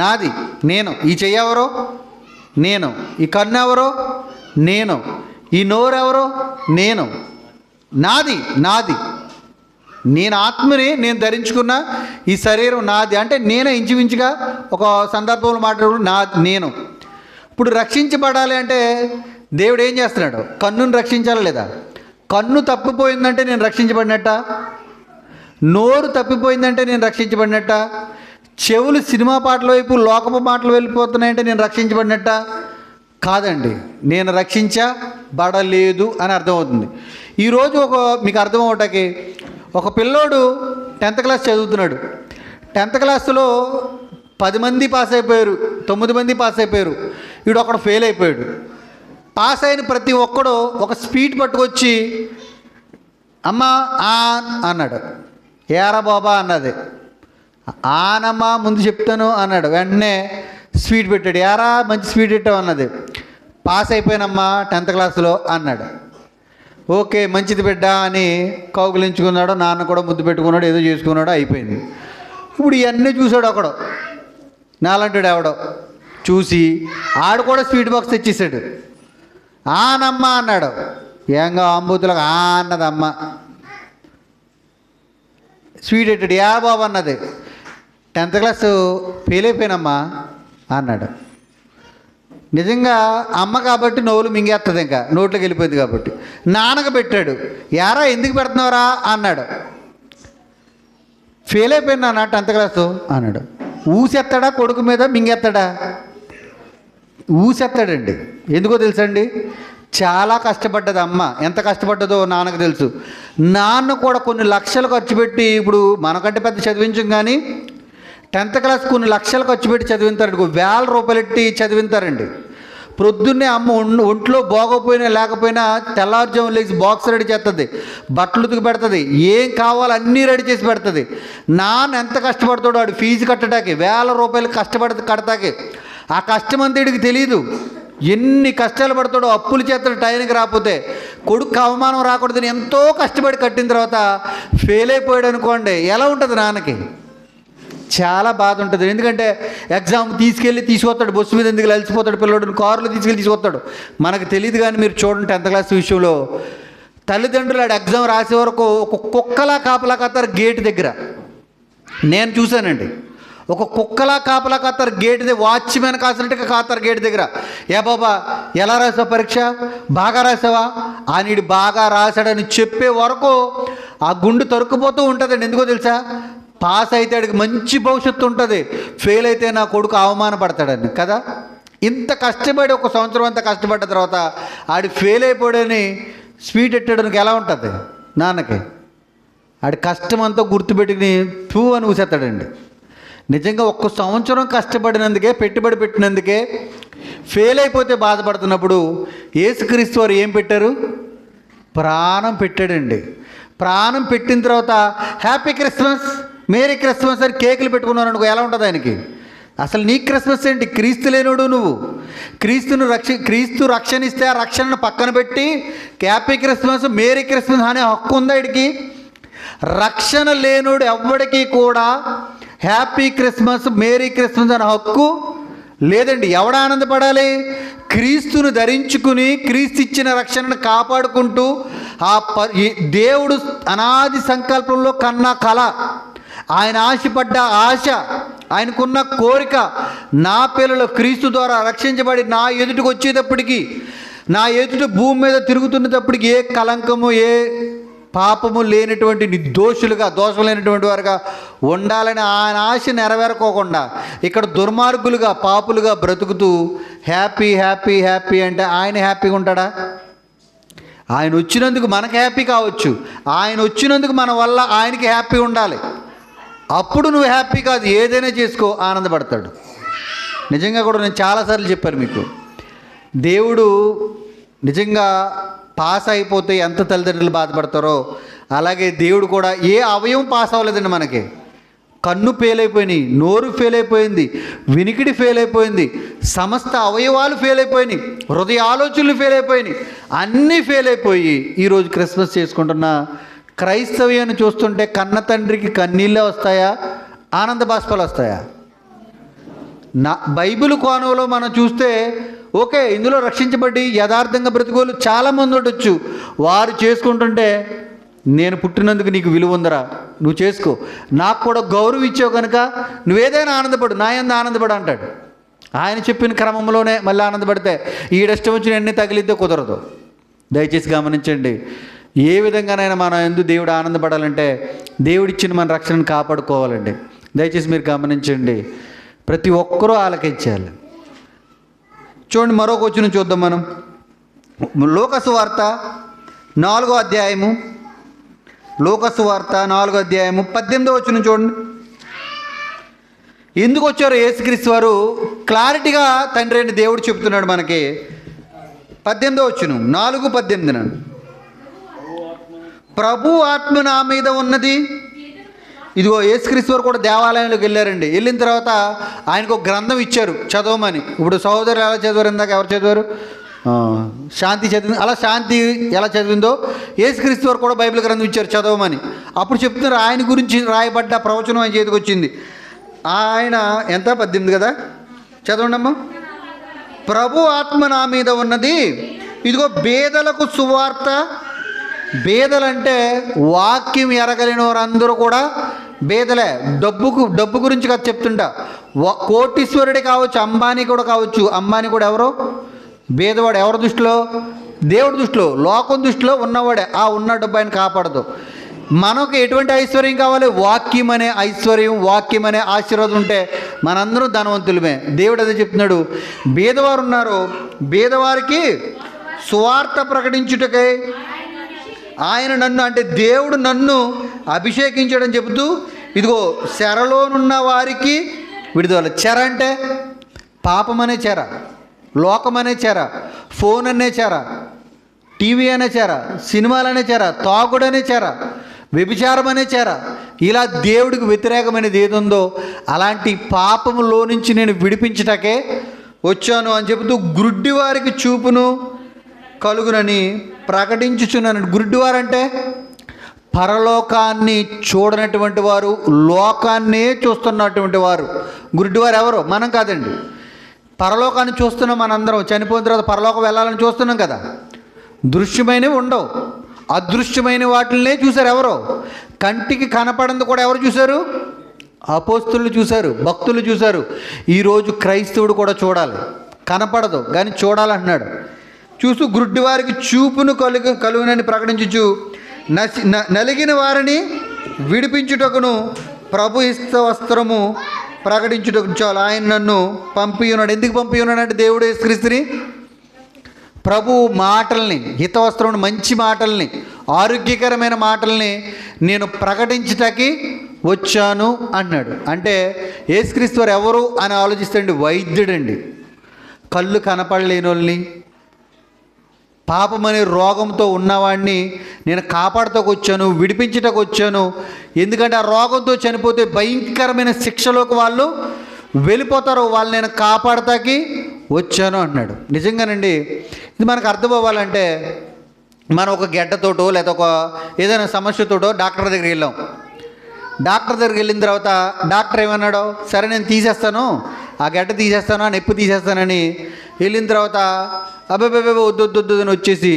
నాది, నేను. ఈ చెయ్యి ఎవరో? నేను. ఈ కన్ను ఎవరో? నేను. ఈ నోరు ఎవరో? నేను. నాది. నేను ఆత్మని నేను ధరించుకున్న ఈ శరీరం నాది. అంటే నేనే ఇంచుమించుగా ఒక సందర్భంలో మాట్లాడు నేను. ఇప్పుడు రక్షించబడాలి అంటే దేవుడు ఏం చేస్తున్నాడు? కన్నును రక్షించాలా లేదా? కన్ను తప్పిపోయిందంటే నేను రక్షించబడినట్ట? నోరు తప్పిపోయిందంటే నేను రక్షించబడినట్ట? చెవులు సినిమా పాటల వైపు, లోకపు మాటలు వెళ్ళిపోతున్నాయంటే నేను రక్షించబడినట్ట? కాదండి. నేను రక్షించబడలేదు అని అర్థమవుతుంది. ఈరోజు మీకు అర్థం అవటానికి, ఒక పిల్లోడు 10th క్లాస్ చదువుతున్నాడు. 10th క్లాస్లో 10 మంది పాస్ అయిపోయారు, 9 మంది పాస్ అయిపోయారు, వీడు ఒకడు ఫెయిల్ అయిపోయాడు. పాస్ అయిన ప్రతి ఒక్కడు ఒక స్పీడ్ పట్టుకొచ్చి అమ్మ అన్నాడు. ఏరా బాబా అన్నది. ఆనమ్మా ముందు చెప్తాను అన్నాడు. వెంటనే స్పీడ్ పెట్టాడు. ఏరా మంచి స్పీడ్ పెట్టావు అన్నది. పాస్ అయిపోయానమ్మా 10th క్లాస్లో అన్నాడు. ఓకే మంచిది బిడ్డ అని కౌగులించుకున్నాడు. నాన్న కూడా ముద్దు పెట్టుకున్నాడు, ఏదో చేసుకున్నాడు, అయిపోయింది. ఇప్పుడు ఇవన్నీ చూశాడు ఒకడు, నాలంటాడు ఎవడో చూసి ఆడు కూడా స్వీట్ బాక్స్ తెచ్చేసాడు. ఆనమ్మ అన్నాడు. ఏంగా అంబూతులకు అన్నది అమ్మ. స్వీట్ పెట్టాడు. యా బాబు అన్నది. 10th క్లాస్ ఫెయిల్ అయిపోయినమ్మా అన్నాడు. నిజంగా అమ్మ కాబట్టి నోలు మింగేస్తుంది, ఇంకా నోట్లోకి వెళ్ళిపోయింది కాబట్టి. నాన్నకు పెట్టాడు. యారా ఎందుకు పెడుతున్నావురా అన్నాడు. ఫెయిల్ అయిపోయినా 10th క్లాసు అన్నాడు. ఊసెత్తాడా కొడుకు మీద, మింగెత్తాడా? ఊసెత్తాడండి. ఎందుకో తెలుసండి? చాలా కష్టపడ్డది అమ్మ. ఎంత కష్టపడ్డదో నాన్నకు తెలుసు. నాన్న కూడా కొన్ని లక్షలు ఖర్చు పెట్టి, ఇప్పుడు మనకంటే పెద్ద చదివించం కానీ 10th క్లాస్ కొన్ని లక్షలు ఖర్చు పెట్టి చదివింతారండి. 1000 రూపాయలు ఎట్టి చదివింతారండి. ప్రొద్దున్నే అమ్మ ఒంట్లో బాగోపోయినా లేకపోయినా తెల్లారుజాము లేచి బాక్స్ రెడీ చేస్తుంది, బట్టలు ఉతికి పెడుతుంది, ఏం కావాలో అన్నీ రెడీ చేసి పెడుతుంది. నాన్న ఎంత కష్టపడతాడో వాడు ఫీజు కట్టడానికి, 1000 రూపాయలు కడతాకి. ఆ కష్టమంతేడికి తెలియదు. ఎన్ని కష్టాలు పడతాడో, అప్పులు చేస్తాడు టైంకి రాకపోతే, కొడుకు అవమానం రాకూడదని ఎంతో కష్టపడి కట్టిన తర్వాత ఫెయిల్ అయిపోయాడు అనుకోండి, ఎలా ఉంటుంది నాన్నకి? చాలా బాధ ఉంటుంది. ఎందుకంటే ఎగ్జామ్ తీసుకొస్తాడు, బస్సు మీద ఎందుకు అలసిపోతాడు పిల్లడు, కారులో తీసుకొస్తాడు. మనకు తెలియదు. కానీ మీరు చూడండి 10th క్లాస్ విషయంలో తల్లిదండ్రులు ఆడు ఎగ్జామ్ రాసే వరకు ఒక కుక్కలా కాపలా కాస్తారు గేట్ దగ్గర. నేను చూశానండి. ఒక కుక్కలా కాపలా కాస్తారు గేట్ దగ్గర, వాచ్మెన్ కాసినట్టుగా కాస్తారు గేట్ దగ్గర. ఏ బాబా ఎలా రాసావు పరీక్ష, బాగా రాసావా అని బాగా రాశాడని చెప్పే వరకు ఆ గుండు తరుక్కుపోతూ ఉంటుందండి. ఎందుకో తెలుసా? పాస్ అయితే ఆడికి మంచి భవిష్యత్తు ఉంటుంది, ఫెయిల్ అయితే నా కొడుకు అవమానపడతాడని కదా. ఇంత కష్టపడి 1 సంవత్సరం అంతా కష్టపడ్డ తర్వాత ఆడి ఫెయిల్ అయిపోయాడని స్వీట్ ఎట్టడానికి ఎలా ఉంటుంది నాన్నకి? ఆడి కష్టం అంతా గుర్తుపెట్టుకుని తూ అని ఊసేస్తాడండి. నిజంగా 1 సంవత్సరం కష్టపడినందుకే, పెట్టుబడి పెట్టినందుకే ఫెయిల్ అయిపోతే బాధపడుతున్నప్పుడు యేసుక్రీస్తు వారు ఏం పెట్టారు? ప్రాణం పెట్టాడండి. ప్రాణం పెట్టిన తర్వాత హ్యాపీ క్రిస్మస్, మేరీ క్రిస్మస్ అని కేకులు పెట్టుకున్నాను అనుకో, ఎలా ఉంటుంది ఆయనకి? అసలు నీ క్రిస్మస్ ఏంటి? క్రీస్తు లేనుడు నువ్వు. క్రీస్తు రక్షణ ఇస్తే ఆ రక్షణను పక్కన పెట్టి హ్యాపీ క్రిస్మస్, మేరీ క్రిస్మస్ అనే హక్కు ఉందా వీడికి? రక్షణ లేనుడు ఎవ్వడికి కూడా హ్యాపీ క్రిస్మస్, మేరీ క్రిస్మస్ అనే హక్కు లేదండి. ఎవడ ఆనందపడాలి? క్రీస్తును ధరించుకుని క్రీస్తు ఇచ్చిన రక్షణను కాపాడుకుంటూ దేవుడు అనాది సంకల్పంలో కన్న కళ, ఆయన ఆశపడ్డ ఆశ, ఆయనకున్న కోరిక, నా పిల్లలు క్రీస్తు ద్వారా రక్షించబడి నా ఎదుటికి వచ్చేటప్పటికి, నా ఎదుటి భూమి మీద తిరుగుతున్నప్పటికి ఏ కలంకము, ఏ పాపము లేనటువంటి నిర్దోషులుగా, దోషం లేనటువంటి వారుగా ఉండాలని ఆయన ఆశ నెరవేరుకోకుండా ఇక్కడ దుర్మార్గులుగా, పాపులుగా బ్రతుకుతూ హ్యాపీ హ్యాపీ హ్యాపీ అంటే ఆయన హ్యాపీగా ఉంటాడా? ఆయన వచ్చినందుకు మనకు హ్యాపీ కావచ్చు, ఆయన వచ్చినందుకు మన వల్ల ఆయనకి హ్యాపీ ఉండాలి. అప్పుడు నువ్వు హ్యాపీ కాదు, ఏదైనా చేసుకో, ఆనందపడతాడు. నిజంగా కూడా నేను చాలాసార్లు చెప్పాను మీకు, దేవుడు నిజంగా పాస్ అయిపోతే ఎంత తల్లిదండ్రులు బాధపడతారో అలాగే దేవుడు కూడా ఏ అవయవం పాస్ అవ్వలేదండి మనకి. కన్ను ఫెయిల్ అయిపోయినాయి, నోరు ఫెయిల్ అయిపోయింది, వినికిడి ఫెయిల్ అయిపోయింది, సమస్త అవయవాలు ఫెయిల్ అయిపోయినాయి, హృదయ ఆలోచనలు ఫెయిల్ అయిపోయినాయి, అన్నీ ఫెయిల్ అయిపోయి ఈరోజు క్రిస్మస్ చేసుకుంటున్న క్రైస్తవ్యాన్ని చూస్తుంటే కన్న తండ్రికి కన్నీళ్ళే వస్తాయా, ఆనంద బాష్పాలు వస్తాయా? బైబిల్ కోణంలో మనం చూస్తే ఓకే, ఇందులో రక్షించబడి యథార్థంగా బ్రతుకోలు చాలామంది ఉండొచ్చు. వారు చేసుకుంటుంటే నేను పుట్టినందుకు నీకు విలువ ఉందరా, నువ్వు చేసుకో, నాకు కూడా గౌరవం ఇచ్చావు కనుక నువ్వేదైనా ఆనందపడు, నా యందు ఆనందపడు అంటాడు. ఆయన చెప్పిన క్రమంలోనే మళ్ళీ ఆనందపడితే ఈడష్టం వచ్చిన అన్నీ తగిలిద్దే కుదరదు. దయచేసి గమనించండి. ఏ విధంగానైనా మన యందు దేవుడు ఆనందపడాలంటే దేవుడిచ్చిన మన రక్షణను కాపాడుకోవాలండి. దయచేసి మీరు గమనించండి, ప్రతి ఒక్కరూ ఆలకించాలి. చూడండి, మరొక వచనం చూద్దాం మనం. లూకాసు వార్త 4వ అధ్యాయము, లూకాసు వార్త 4వ అధ్యాయము 18వ వచనం చూడండి. ఎందుకు వచ్చారో యేసుక్రీస్తు వారు క్లారిటీగా తండ్రి అని దేవుడు చెప్తున్నాడు మనకి. 18వ వచనం, 4:18. ప్రభు ఆత్మ నా మీద ఉన్నది. ఇదిగో యేసుక్రీస్తు వారు కూడా దేవాలయంలోకి వెళ్ళారండి. వెళ్ళిన తర్వాత ఆయనకు ఒక గ్రంథం ఇచ్చారు చదవమని. ఇప్పుడు సహోదరులు ఎలా చదివారు? ఇందాక ఎవరు చదివారు? శాంతి చదివింది. అలా శాంతి ఎలా చదివిందో యేసుక్రీస్తు వారు కూడా బైబిల్ గ్రంథం ఇచ్చారు చదవమని. అప్పుడు చెప్తున్నారు ఆయన గురించి రాయబడ్డ ప్రవచనం ఆయన చేతికి వచ్చింది. ఆయన ఎంత 18 కదా, చదవండమ్మా. ప్రభు ఆత్మ నా మీద ఉన్నది, ఇదిగో బేదలకు సువార్త. బేదలంటే వాక్యం ఎరగలేని వారందరూ కూడా బేదలే. డబ్బు గురించి కదా చెప్తుంటా. కోటీశ్వరుడే కావచ్చు, అంబానీ కూడా కావచ్చు. అంబానీ కూడా ఎవరో బేదవాడు. ఎవరి దృష్టిలో? దేవుడి దృష్టిలో, లోకం దృష్టిలో ఉన్నవాడే. ఆ ఉన్న డబ్బు ఆయన కాపాడదు. మనకు ఎటువంటి ఐశ్వర్యం కావాలి? వాక్యం అనే ఐశ్వర్యం, వాక్యం అనే ఆశీర్వాదం ఉంటే మనందరం ధనవంతులమే. దేవుడు అదే చెప్తున్నాడు. బేదవారు ఉన్నారు, బేదవారికి సువార్త ప్రకటించుటకై ఆయన నన్ను, అంటే దేవుడు నన్ను అభిషేకించాడని చెబుతూ, ఇదిగో చెరలోనున్న వారికి విడుదల. చెర అంటే పాపం అనే చెర, లోకం అనే చెర, ఫోన్ అనే చెర, టీవీ అనే చెర, సినిమాలనే చెర, తాగుడనే చెర, వ్యభిచారం అనే చెర. ఇలా దేవుడికి వ్యతిరేకమైనది ఏది ఉందో అలాంటి పాపములో నుంచి నేను విడిపించటకే వచ్చాను అని చెబుతూ గుడ్డి వారికి చూపును కలుగునని ప్రకటించుచున్నాను. గుడ్డివారంటే పరలోకాన్ని చూడనటువంటి వారు, లోకాన్నే చూస్తున్నటువంటి వారు. గుడ్డివారు ఎవరు? మనం కాదండి. పరలోకాన్ని చూస్తున్నాం మనందరం. చనిపోయిన తర్వాత పరలోకం వెళ్ళాలని చూస్తున్నాం కదా. దృశ్యమైనవి ఉండవు, అదృశ్యమైన వాటిల్నే చూశారు. ఎవరో కంటికి కనపడింది కూడా ఎవరు చూశారు? అపోస్తులు చూశారు, భక్తులు చూశారు. ఈరోజు క్రైస్తవుడు కూడా చూడాలి. కనపడదు కానీ చూడాలంటున్నాడు. చూస్తూ గ్రుడ్డివారికి చూపును కలుగునని ప్రకటించుచు నలిగిన వారిని విడిపించుటకును ప్రభు ఇస్త వస్త్రము ప్రకటించుటకు చాలు ఆయన నన్ను పంపి ఉన్నాడు. ఎందుకు పంపి ఉన్నాడంటే దేవుడు యేసుక్రీస్తుని ప్రభు మాటల్ని, హితవస్త్రమును, మంచి మాటల్ని, ఆరోగ్యకరమైన మాటల్ని నేను ప్రకటించటానికి వచ్చాను అన్నాడు. అంటే యేసుక్రీస్తు వారు ఎవరు అని ఆలోచిస్తాండి, వైద్యుడండి. కళ్ళు కనపడలేని వాళ్ళని, పాపమనే రోగంతో ఉన్నవాడిని నేను కాపాడుతూ వచ్చాను, విడిపించటకు వచ్చాను. ఎందుకంటే ఆ రోగంతో చనిపోతే భయంకరమైన శిక్షలోకి వాళ్ళు వెళ్ళిపోతారు. వాళ్ళు నేను కాపాడతాకి వచ్చాను అన్నాడు. నిజంగానండి, ఇది మనకు అర్థం అవ్వాలంటే మనం ఒక గెడ్డతోటో లేదా ఒక ఏదైనా సమస్యతోటో డాక్టర్ దగ్గరికి వెళ్ళాం. డాక్టర్ దగ్గరికి వెళ్ళిన తర్వాత డాక్టర్ ఏమన్నాడో, సరే నేను తీసేస్తాను, ఆ గడ్డ తీసేస్తాను, ఆ నొప్పి తీసేస్తానని వెళ్ళిన తర్వాత అబ్బాయి వద్దు అని వచ్చేసి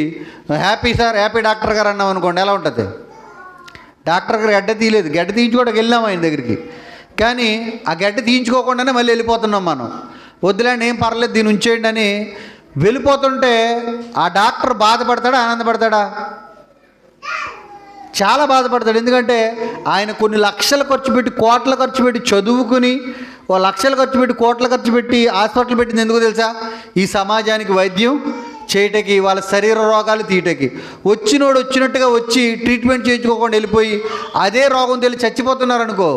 హ్యాపీ సార్, హ్యాపీ డాక్టర్ గారు అన్నాం అనుకోండి, ఎలా ఉంటుంది? డాక్టర్ గారు గడ్డ తీయలేదు, గడ్డ తీయించుకోవడానికి వెళ్ళాం ఆయన దగ్గరికి. కానీ ఆ గడ్డ తీయించుకోకుండానే మళ్ళీ వెళ్ళిపోతున్నాం మనం. వద్దులేండి, ఏం పర్లేదు, దీన్ని ఉంచేయండి అని వెళ్ళిపోతుంటే ఆ డాక్టర్ బాధపడతాడా, ఆనందపడతాడా? చాలా బాధపడతాడు. ఎందుకంటే ఆయన కొన్ని లక్షలు ఖర్చు పెట్టి, కోట్ల ఖర్చు పెట్టి చదువుకుని, ఓ లక్షలు ఖర్చు పెట్టి, కోట్ల ఖర్చు పెట్టి హాస్పిటల్ పెట్టింది ఎందుకు తెలుసా? ఈ సమాజానికి వైద్యం చేయటకి, వాళ్ళ శరీర రోగాలు తీయటకి. వచ్చినోడు వచ్చినట్టుగా వచ్చి ట్రీట్మెంట్ చేయించుకోకుండా వెళ్ళిపోయి అదే రోగం తెలిసి చచ్చిపోతున్నారనుకో,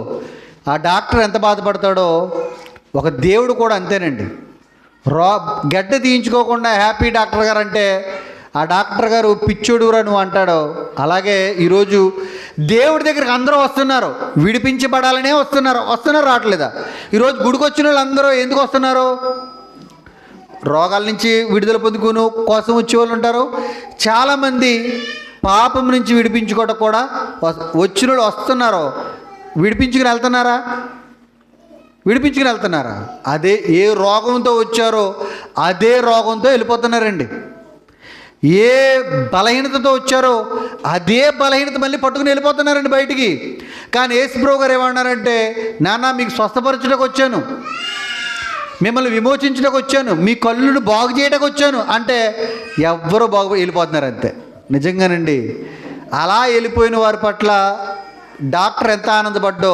ఆ డాక్టర్ ఎంత బాధపడతాడో ఒక దేవుడు కూడా అంతేనండి. గడ్డ తీయించుకోకుండా హ్యాపీ డాక్టర్ గారు అంటే ఆ డాక్టర్ గారు పిచ్చోడురా నువ్వు అంటాడో, అలాగే ఈరోజు దేవుడి దగ్గరికి అందరూ వస్తున్నారు, విడిపించబడాలనే వస్తున్నారు రావట్లేదా? ఈరోజు గుడికి వచ్చిన వాళ్ళు అందరూ ఎందుకు వస్తున్నారు? రోగాల నుంచి విడుదల పొందుకుని కోసం వచ్చేవాళ్ళు ఉంటారు. చాలామంది పాపం నుంచి విడిపించుకోవడం కూడా వచ్చిన వాళ్ళు వస్తున్నారు. విడిపించుకుని వెళ్తున్నారా? అదే ఏ రోగంతో వచ్చారో అదే రోగంతో వెళ్ళిపోతున్నారండి. ఏ బలహీనతతో వచ్చారో అదే బలహీనత మళ్ళీ పట్టుకుని వెళ్ళిపోతున్నారండి బయటికి. కానీ యేసుప్రభు గారు ఏమన్నారంటే, నాన్న మీకు స్వస్థపరచడానికి వచ్చాను, మిమ్మల్ని విమోచించడానికి వచ్చాను, మీ కళ్ళును బాగు చేయడానికి వచ్చాను అంటే ఎవ్వరూ వెళ్ళిపోతున్నారు అంతే. నిజంగానండి, అలా వెళ్ళిపోయిన వారి పట్ల డాక్టర్ ఎంత ఆనందపడ్డో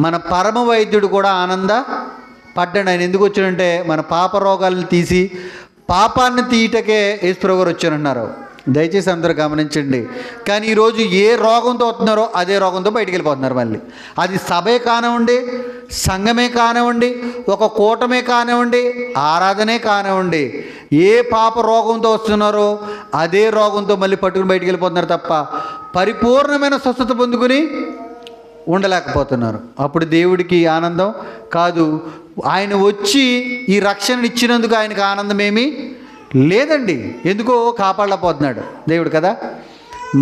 మన పరమ వైద్యుడు కూడా ఆనందపడ్డాడు. ఆయన ఎందుకు వచ్చాడంటే మన పాప రోగాలను తీసి పాపాన్ని తీయటకే యేసుప్రభు గారు వచ్చానన్నారు. దయచేసి అందరూ గమనించండి. కానీ ఈరోజు ఏ రోగంతో వస్తున్నారో అదే రోగంతో బయటికి వెళ్ళిపోతున్నారు. మళ్ళీ అది సభే కానివ్వండి, సంఘమే కానివ్వండి, ఒక కూటమే కానివ్వండి, ఆరాధనే కానివ్వండి, ఏ పాప రోగంతో వస్తున్నారో అదే రోగంతో మళ్ళీ పట్టుకుని బయటికి వెళ్ళిపోతున్నారు తప్ప పరిపూర్ణమైన స్వస్థత పొందుకుని ఉండలేకపోతున్నారు. అప్పుడు దేవుడికి ఆనందం కాదు. ఆయన వచ్చి ఈ రక్షణ ఇచ్చినందుకు ఆయనకు ఆనందం ఏమీ లేదండి. ఎందుకో కాపాడలేకపోతున్నాడు దేవుడు కదా.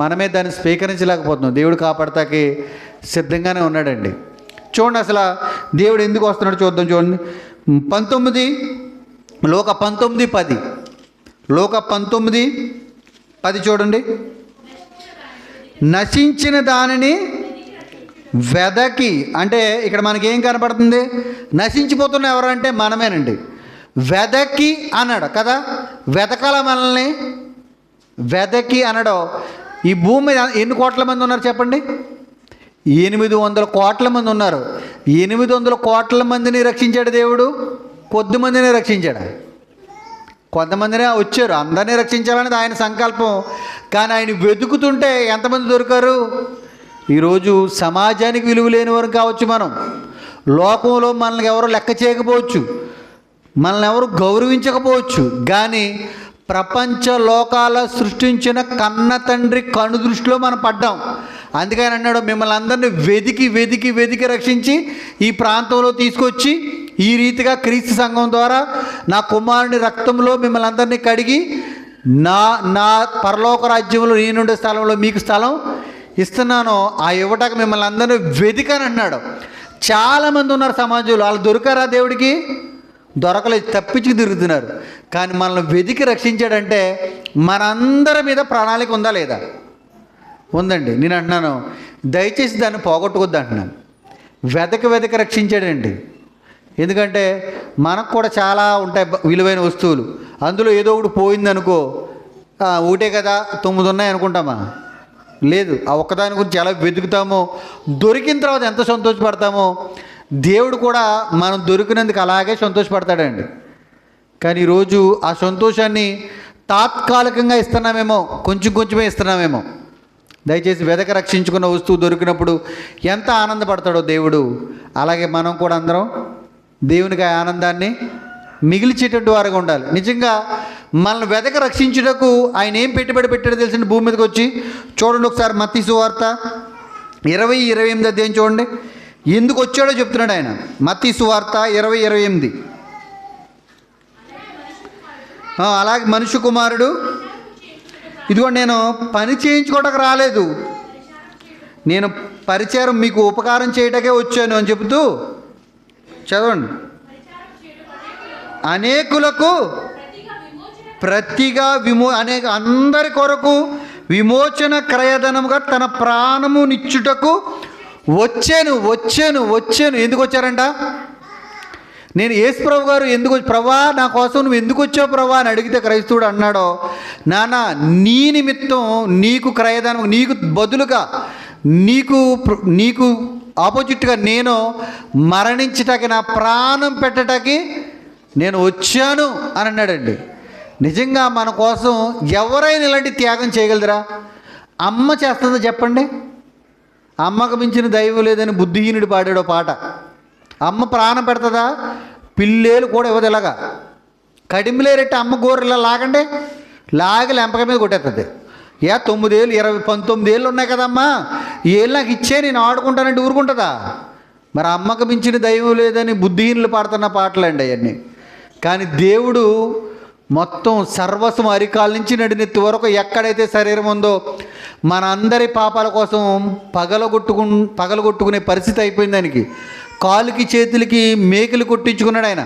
మనమే దాన్ని స్వీకరించలేకపోతున్నాం. దేవుడు కాపాడతాకి సిద్ధంగానే ఉన్నాడండి. చూడండి అసలు దేవుడు ఎందుకు వస్తున్నాడు చూద్దాం. చూడండి 19 లోక 19:10 లోక 19:10 చూడండి. నశించిన దానిని వెదకి, అంటే ఇక్కడ మనకేం కనపడుతుంది? నశించిపోతున్న ఎవరంటే మనమేనండి. వెదకి అన్నాడు కదా, వెతకాల మనల్ని. వెదకి అనడం, ఈ భూమి మీద ఎన్ని కోట్ల మంది ఉన్నారు చెప్పండి? 800 కోట్ల మంది ఉన్నారు. 800 కోట్ల మందిని రక్షించాడు దేవుడు, కొద్ది మందిని రక్షించాడు. కొంతమందినే వచ్చారు, అందరినీ రక్షించాలనేది ఆయన సంకల్పం. కానీ ఆయన వెతుకుతుంటే ఎంతమంది దొరికారు? ఈరోజు సమాజానికి విలువ లేని వారు కావచ్చు, మనం లోకంలో మనల్ని ఎవరు లెక్క చేయకపోవచ్చు, మనల్ని ఎవరు గౌరవించకపోవచ్చు, కానీ ప్రపంచ లోకాల సృష్టించిన కన్న తండ్రి కను దృష్టిలో మనం పడ్డాం. అందుకని అన్నాడు, మిమ్మల్ని అందరినీ వెతికి రక్షించి ఈ ప్రాంతంలో తీసుకొచ్చి ఈ రీతిగా క్రీస్తు సంఘం ద్వారా నా కుమారుని రక్తంలో మిమ్మల్ని అందరినీ కడిగి నా పరలోక రాజ్యంలో నేనుండే స్థలంలో మీకు స్థలం ఇస్తున్నానో ఆ ఇవ్వటానికి మిమ్మల్ని అందరినీ వెతికాను అన్నాడు. చాలామంది ఉన్నారు సమాజంలో, వాళ్ళు దొరికారా దేవుడికి? దొరకలేదు, తప్పించి తిరుగుతున్నారు. కానీ మనల్ని వెతికి రక్షించాడంటే మనందరి మీద ప్రణాళిక ఉందా లేదా? ఉందండి. నేను అంటున్నాను, దయచేసి దాన్ని పోగొట్టుకోద్దు అంటున్నాను. వెతక రక్షించాడండి. ఎందుకంటే మనకు కూడా చాలా ఉంటాయి విలువైన వస్తువులు. అందులో ఏదో ఒకటి పోయిందనుకో, ఒకటే కదా 9 ఉన్నాయి అనుకుంటామా? లేదు. ఆ ఒక్కదాని గురించి ఎలా వెతుకుతామో, దొరికిన తర్వాత ఎంత సంతోషపడతామో, దేవుడు కూడా మనం దొరికినందుకు అలాగే సంతోషపడతాడండి. కానీ ఈరోజు ఆ సంతోషాన్ని తాత్కాలికంగా ఇస్తున్నామేమో, కొంచెమే ఇస్తున్నామేమో. దయచేసి వెదక రక్షించుకున్న వస్తువు దొరికినప్పుడు ఎంత ఆనందపడతాడో దేవుడు, అలాగే మనం కూడా అందరం దేవునికి ఆ ఆనందాన్ని మిగిల్చేటట్టు వారుగా ఉండాలి. నిజంగా మనల్ని వెదక రక్షించుటకు ఆయన ఏం పెట్టుబడి పెట్టాడో తెలిసిన భూమి మీదకి వచ్చి చూడండి ఒకసారి. మత్తయి సువార్త 20:28 అధ్యాయం చూడండి. ఎందుకు వచ్చాడో చెప్తున్నాడు ఆయన. మత్తయి సువార్త 20:28. అలాగే మనుష్య కుమారుడు, ఇదిగో నేను పని చేయించుకోవడానికి రాలేదు, నేను పరిచారం మీకు ఉపకారం చేయటకే వచ్చాను అని చెబుతూ చదవండి. అనేకులకు ప్రతిగా అందరి కొరకు విమోచన క్రయధనముగా తన ప్రాణము నిచ్చుటకు వచ్చాను. ఎందుకు వచ్చారంట? నేను యేసు ప్రభు గారు ఎందుకు, ప్రభా నా కోసం నువ్వు ఎందుకు వచ్చావు ప్రభా అని అడిగితే క్రైస్తవుడు అన్నాడో, నాన్న నీ నిమిత్తం నీకు క్రయధనం, నీకు బదులుగా నీకు ఆపోజిట్గా నేను మరణించటానికి, నా ప్రాణం పెట్టడానికి నేను వచ్చాను అని అన్నాడండి. నిజంగా మన కోసం ఎవరైనా ఇలాంటి త్యాగం చేయగలరా? అమ్మ చేస్తుందో చెప్పండి? అమ్మకు మించిన దైవం లేదని బుద్ధిహీనుడు పాడాడో పాట. అమ్మ ప్రాణం పెడుతుందా? పిల్లేలు కూడా ఇవ్వదు. ఇలాగా కడిమిలేరెట్టి అమ్మ గోర్రెలా లాగి లెంపక మీద కొట్టేస్తుంది. 9 ఏళ్ళు 19 ఏళ్ళు ఉన్నాయి కదమ్మా, ఏళ్ళు నాకు ఇచ్చే నేను ఆడుకుంటానంటే ఊరుకుంటుందా? మరి అమ్మకు మించిన దైవం లేదని బుద్ధిహీనులు పాడుతున్న పాటలండి అవన్నీ. కానీ దేవుడు మొత్తం సర్వస్వం అరికాల నుంచి నడినెత్తి వరకు ఎక్కడైతే శరీరం ఉందో మన అందరి పాపాల కోసం పగలగొట్టుకునే పరిస్థితి అయిపోయింది దానికి. కాలుకి చేతులకి మేకులు కొట్టించుకున్నాడు ఆయన,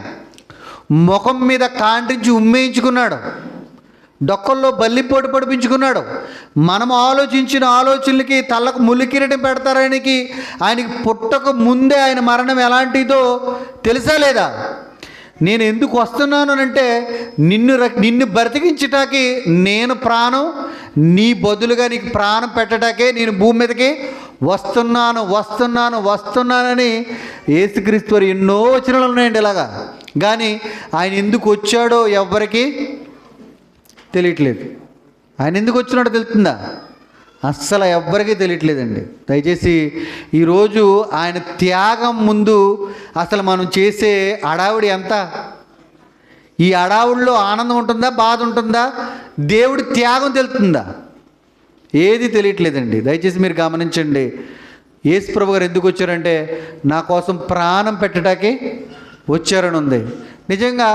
ముఖం మీద కాంటించి ఉమ్మేయించుకున్నాడు, డొక్కల్లో బల్లిపోటు పడిపించుకున్నాడు. మనం ఆలోచించిన ఆలోచనలకి తలకు ములికిరటం పెడతారాయనకి. ఆయనకి పుట్టక ముందే ఆయన మరణం ఎలాంటిదో తెలుసా లేదా? నేను ఎందుకు వస్తున్నాను అంటే నిన్ను బ్రతికించటానికి నేను ప్రాణం, నీ బదులుగా నీకు ప్రాణం పెట్టడాకే నేను భూమి మీదకి వస్తున్నానని యేసుక్రీస్తు వారు ఎన్నో వచనాలు ఉన్నాయండి ఇలాగా. కానీ ఆయన ఎందుకు వచ్చాడో ఎవ్వరికీ తెలియట్లేదు. ఆయన ఎందుకు వచ్చినాడో తెలుస్తుందా? అస్సలు ఎవ్వరికీ తెలియట్లేదండి. దయచేసి ఈరోజు ఆయన త్యాగం ముందు అసలు మనం చేసే హడావుడి ఎంత? ఈ హడావుడిలో ఆనందం ఉంటుందా, బాధ ఉంటుందా, దేవుడి త్యాగం తెలుస్తుందా? ఏది తెలియట్లేదండి. దయచేసి మీరు గమనించండి. యేసు ప్రభు గారు ఎందుకు వచ్చారంటే నా కోసం ప్రాణం పెట్టడానికి వచ్చారని ఉంది. నిజంగా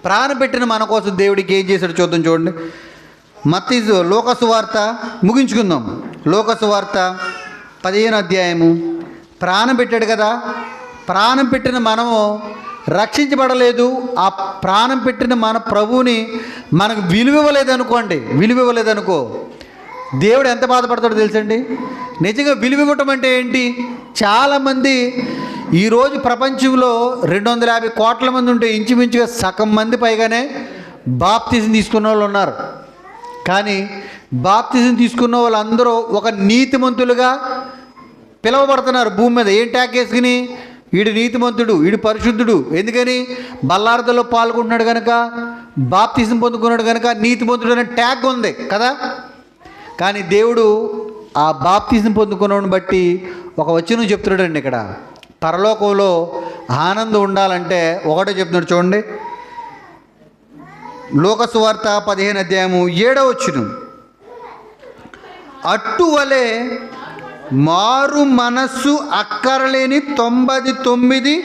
ప్రాణం పెట్టిన మన కోసం దేవుడికి ఏం చేశాడో చూడండి. మత్తయి లోకాసు వార్త ముగించుకుందాం. లోకాసు వార్త 15వ అధ్యాయము. ప్రాణం పెట్టాడు కదా, ప్రాణం పెట్టిన మనము రక్షించబడలేదు. ఆ ప్రాణం పెట్టిన మన ప్రభువుని మనకు విలువివ్వలేదనుకో దేవుడు ఎంత బాధపడతాడో తెలుసండి. నిజంగా విలువివ్వటం అంటే ఏంటి? చాలామంది ఈరోజు ప్రపంచంలో 250 కోట్ల మంది ఉంటే ఇంచుమించుగా సగం మంది పైగానే బాప్తిజం తీసుకున్న వాళ్ళు ఉన్నారు. కానీ బాప్తిజం తీసుకున్న వాళ్ళందరూ ఒక నీతిమంతులుగా పిలువబడుతున్నారు భూమి మీద. ఏం ట్యాగ్ వేసుకుని? వీడు నీతిమంతుడు, వీడు పరిశుద్ధుడు. ఎందుకని? బల్లార్దలో పాల్గొంటున్నాడు కనుక, బాప్తిజం పొందుకున్నాడు కనుక నీతిమంతుడు అనే ట్యాగ్ ఉంది కదా. కానీ దేవుడు ఆ బాప్తిజం పొందుకున్నవాడిని బట్టి ఒక వచనం చెప్తున్నాడండి. ఇక్కడ పరలోకంలో ఆనందం ఉండాలంటే ఒకటే చెప్తున్నాడు చూడండి. లోకాసు వార్త 15వ అధ్యాయము 7వ వచనం. అట్టువలే మారు మనస్సు అక్కరలేని 99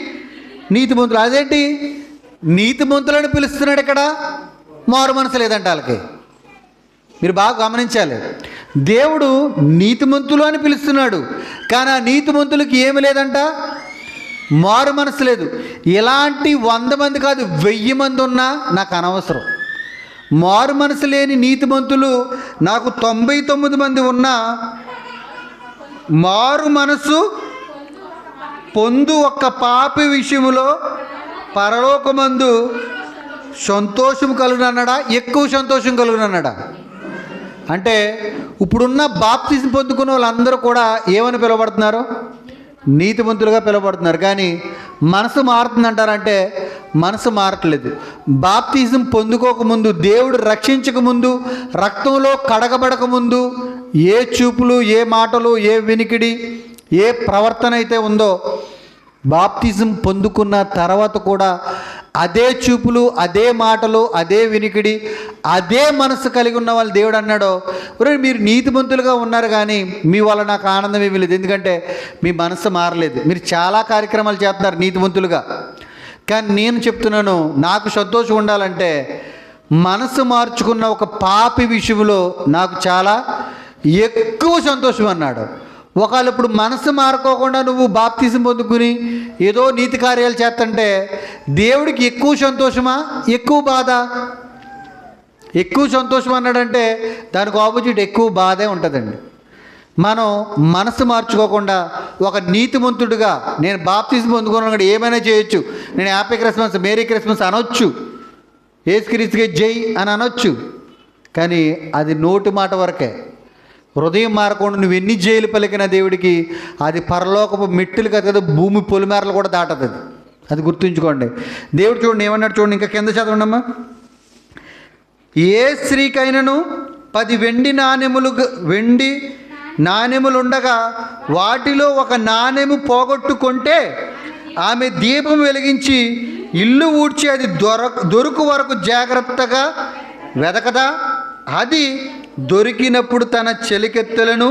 నీతిమంతులు. అదేంటి? నీతిమంతులను పిలుస్తున్నాడు ఇక్కడ, మారు మనసు లేదంట వాళ్ళకి. మీరు బాగా గమనించాలి. దేవుడు నీతిమంతులు అని పిలుస్తున్నాడు, కానీ ఆ నీతిమంతులకి ఏమి లేదంట, మారు మనసు లేదు. ఇలాంటి 100 మంది కాదు, 1000 మంది ఉన్నా నాకు అనవసరం. మారు మనసు లేని నీతిమంతులు నాకు 99 మంది ఉన్నా, మారు మనసు పొందు ఒక్క పాపి విషయంలో పరలోకమందు సంతోషం కలుగునన్నాడా, ఎక్కువ సంతోషం కలుగునన్నాడా? అంటే ఇప్పుడున్న బాప్తిజం పొందుకున్న వాళ్ళందరూ కూడా ఏమని పిలువబడుతున్నారు? నీతిమంతులుగా పిలువబడుతున్నారు. కానీ మనసు మారుతుందంటారంటే మనసు మారట్లేదు. బాప్తిజం పొందుకోకముందు, దేవుడు రక్షించకముందు, రక్తంలో కడగబడకముందు ఏ చూపులు, ఏ మాటలు, ఏ వినికిడి, ఏ ప్రవర్తన అయితే ఉందో, బాప్తిజం పొందుకున్న తర్వాత కూడా అదే చూపులు, అదే మాటలు, అదే వినికిడి, అదే మనసు కలిగి ఉన్న వాళ్ళు దేవుడు అన్నాడో, ఒరే మీరు నీతిమంతులుగా ఉన్నారు కానీ మీ వల్ల నాకు ఆనందం ఏమీ లేదు, ఎందుకంటే మీ మనసు మారలేదు. మీరు చాలా కార్యక్రమాలు చేస్తున్నారు నీతిమంతులుగా, కానీ నేను చెప్తున్నాను, నాకు సంతోషం ఉండాలంటే మనసు మార్చుకున్న ఒక పాపి విషయంలో నాకు చాలా ఎక్కువ సంతోషం అన్నాడు. ఒకవేళ ఇప్పుడు మనసు మారుకోకుండా నువ్వు బాప్తిజం పొందుకుని ఏదో నీతి కార్యాలు చేస్తుంటే దేవుడికి ఎక్కువ సంతోషమా, ఎక్కువ బాధ? ఎక్కువ సంతోషం అన్నాడంటే దానికి ఆపోజిట్ ఎక్కువ బాధే ఉంటుందండి. మనం మనసు మార్చుకోకుండా ఒక నీతిమంతుడిగా నేను బాప్తిజం పొందుకున్నాను, ఏమైనా చేయొచ్చు, నేను హ్యాపీ క్రిస్మస్, మేరీ క్రిస్మస్ అనొచ్చు, యేసుక్రీస్తుకే జై అని అనొచ్చు, కానీ అది నోటి మాట వరకే. హృదయం మారకుండా నువ్వు ఎన్ని జైలు పలికిన దేవుడికి అది పరలోకపు మెట్టులు కదా, భూమి పొలిమేరలు కూడా దాటదు. అది గుర్తుంచుకోండి. దేవుడు చూడండి ఏమన్నాడు, చూడండి ఇంకా కింద చదవండమ్మా. ఏ స్త్రీకైనను 10 వెండి నాణెములు ఉండగా వాటిలో ఒక నాణెము పోగొట్టుకుంటే ఆమె దీపం వెలిగించి ఇల్లు ఊడ్చి అది దొరుకు వరకు జాగ్రత్తగా వెదకదా? అది దొరికినప్పుడు తన చెలికెత్తెలను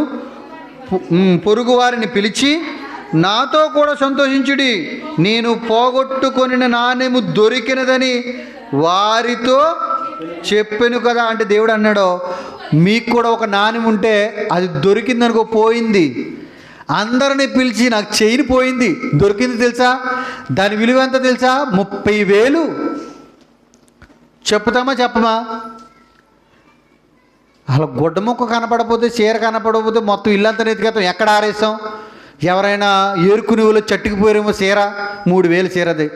పొరుగువారిని పిలిచి నాతో కూడా సంతోషించుడి, నేను పోగొట్టుకొనిన నాణెము దొరికినదని వారితో చెప్పాను కదా. అంటే దేవుడు అన్నాడు, మీకు కూడా ఒక నాణెం ఉంటే అది దొరికిందనుకో, పోయింది, అందరిని పిలిచి నాకు చైన్ పోయింది, దొరికింది తెలుసా, దాని విలువ ఎంత తెలుసా, 30,000. చెప్తామా చెప్పమా? అలా గుడ్డ ముక్క కనపడకపోతే, చీర కనపడకపోతే మొత్తం ఇల్లంతా నెతికేస్తాం, ఎక్కడ ఆరేస్తాం? ఎవరైనా ఏరుకుని వాళ్ళు చట్టుకుపోయారేమో చీర, 3,000 చీరది.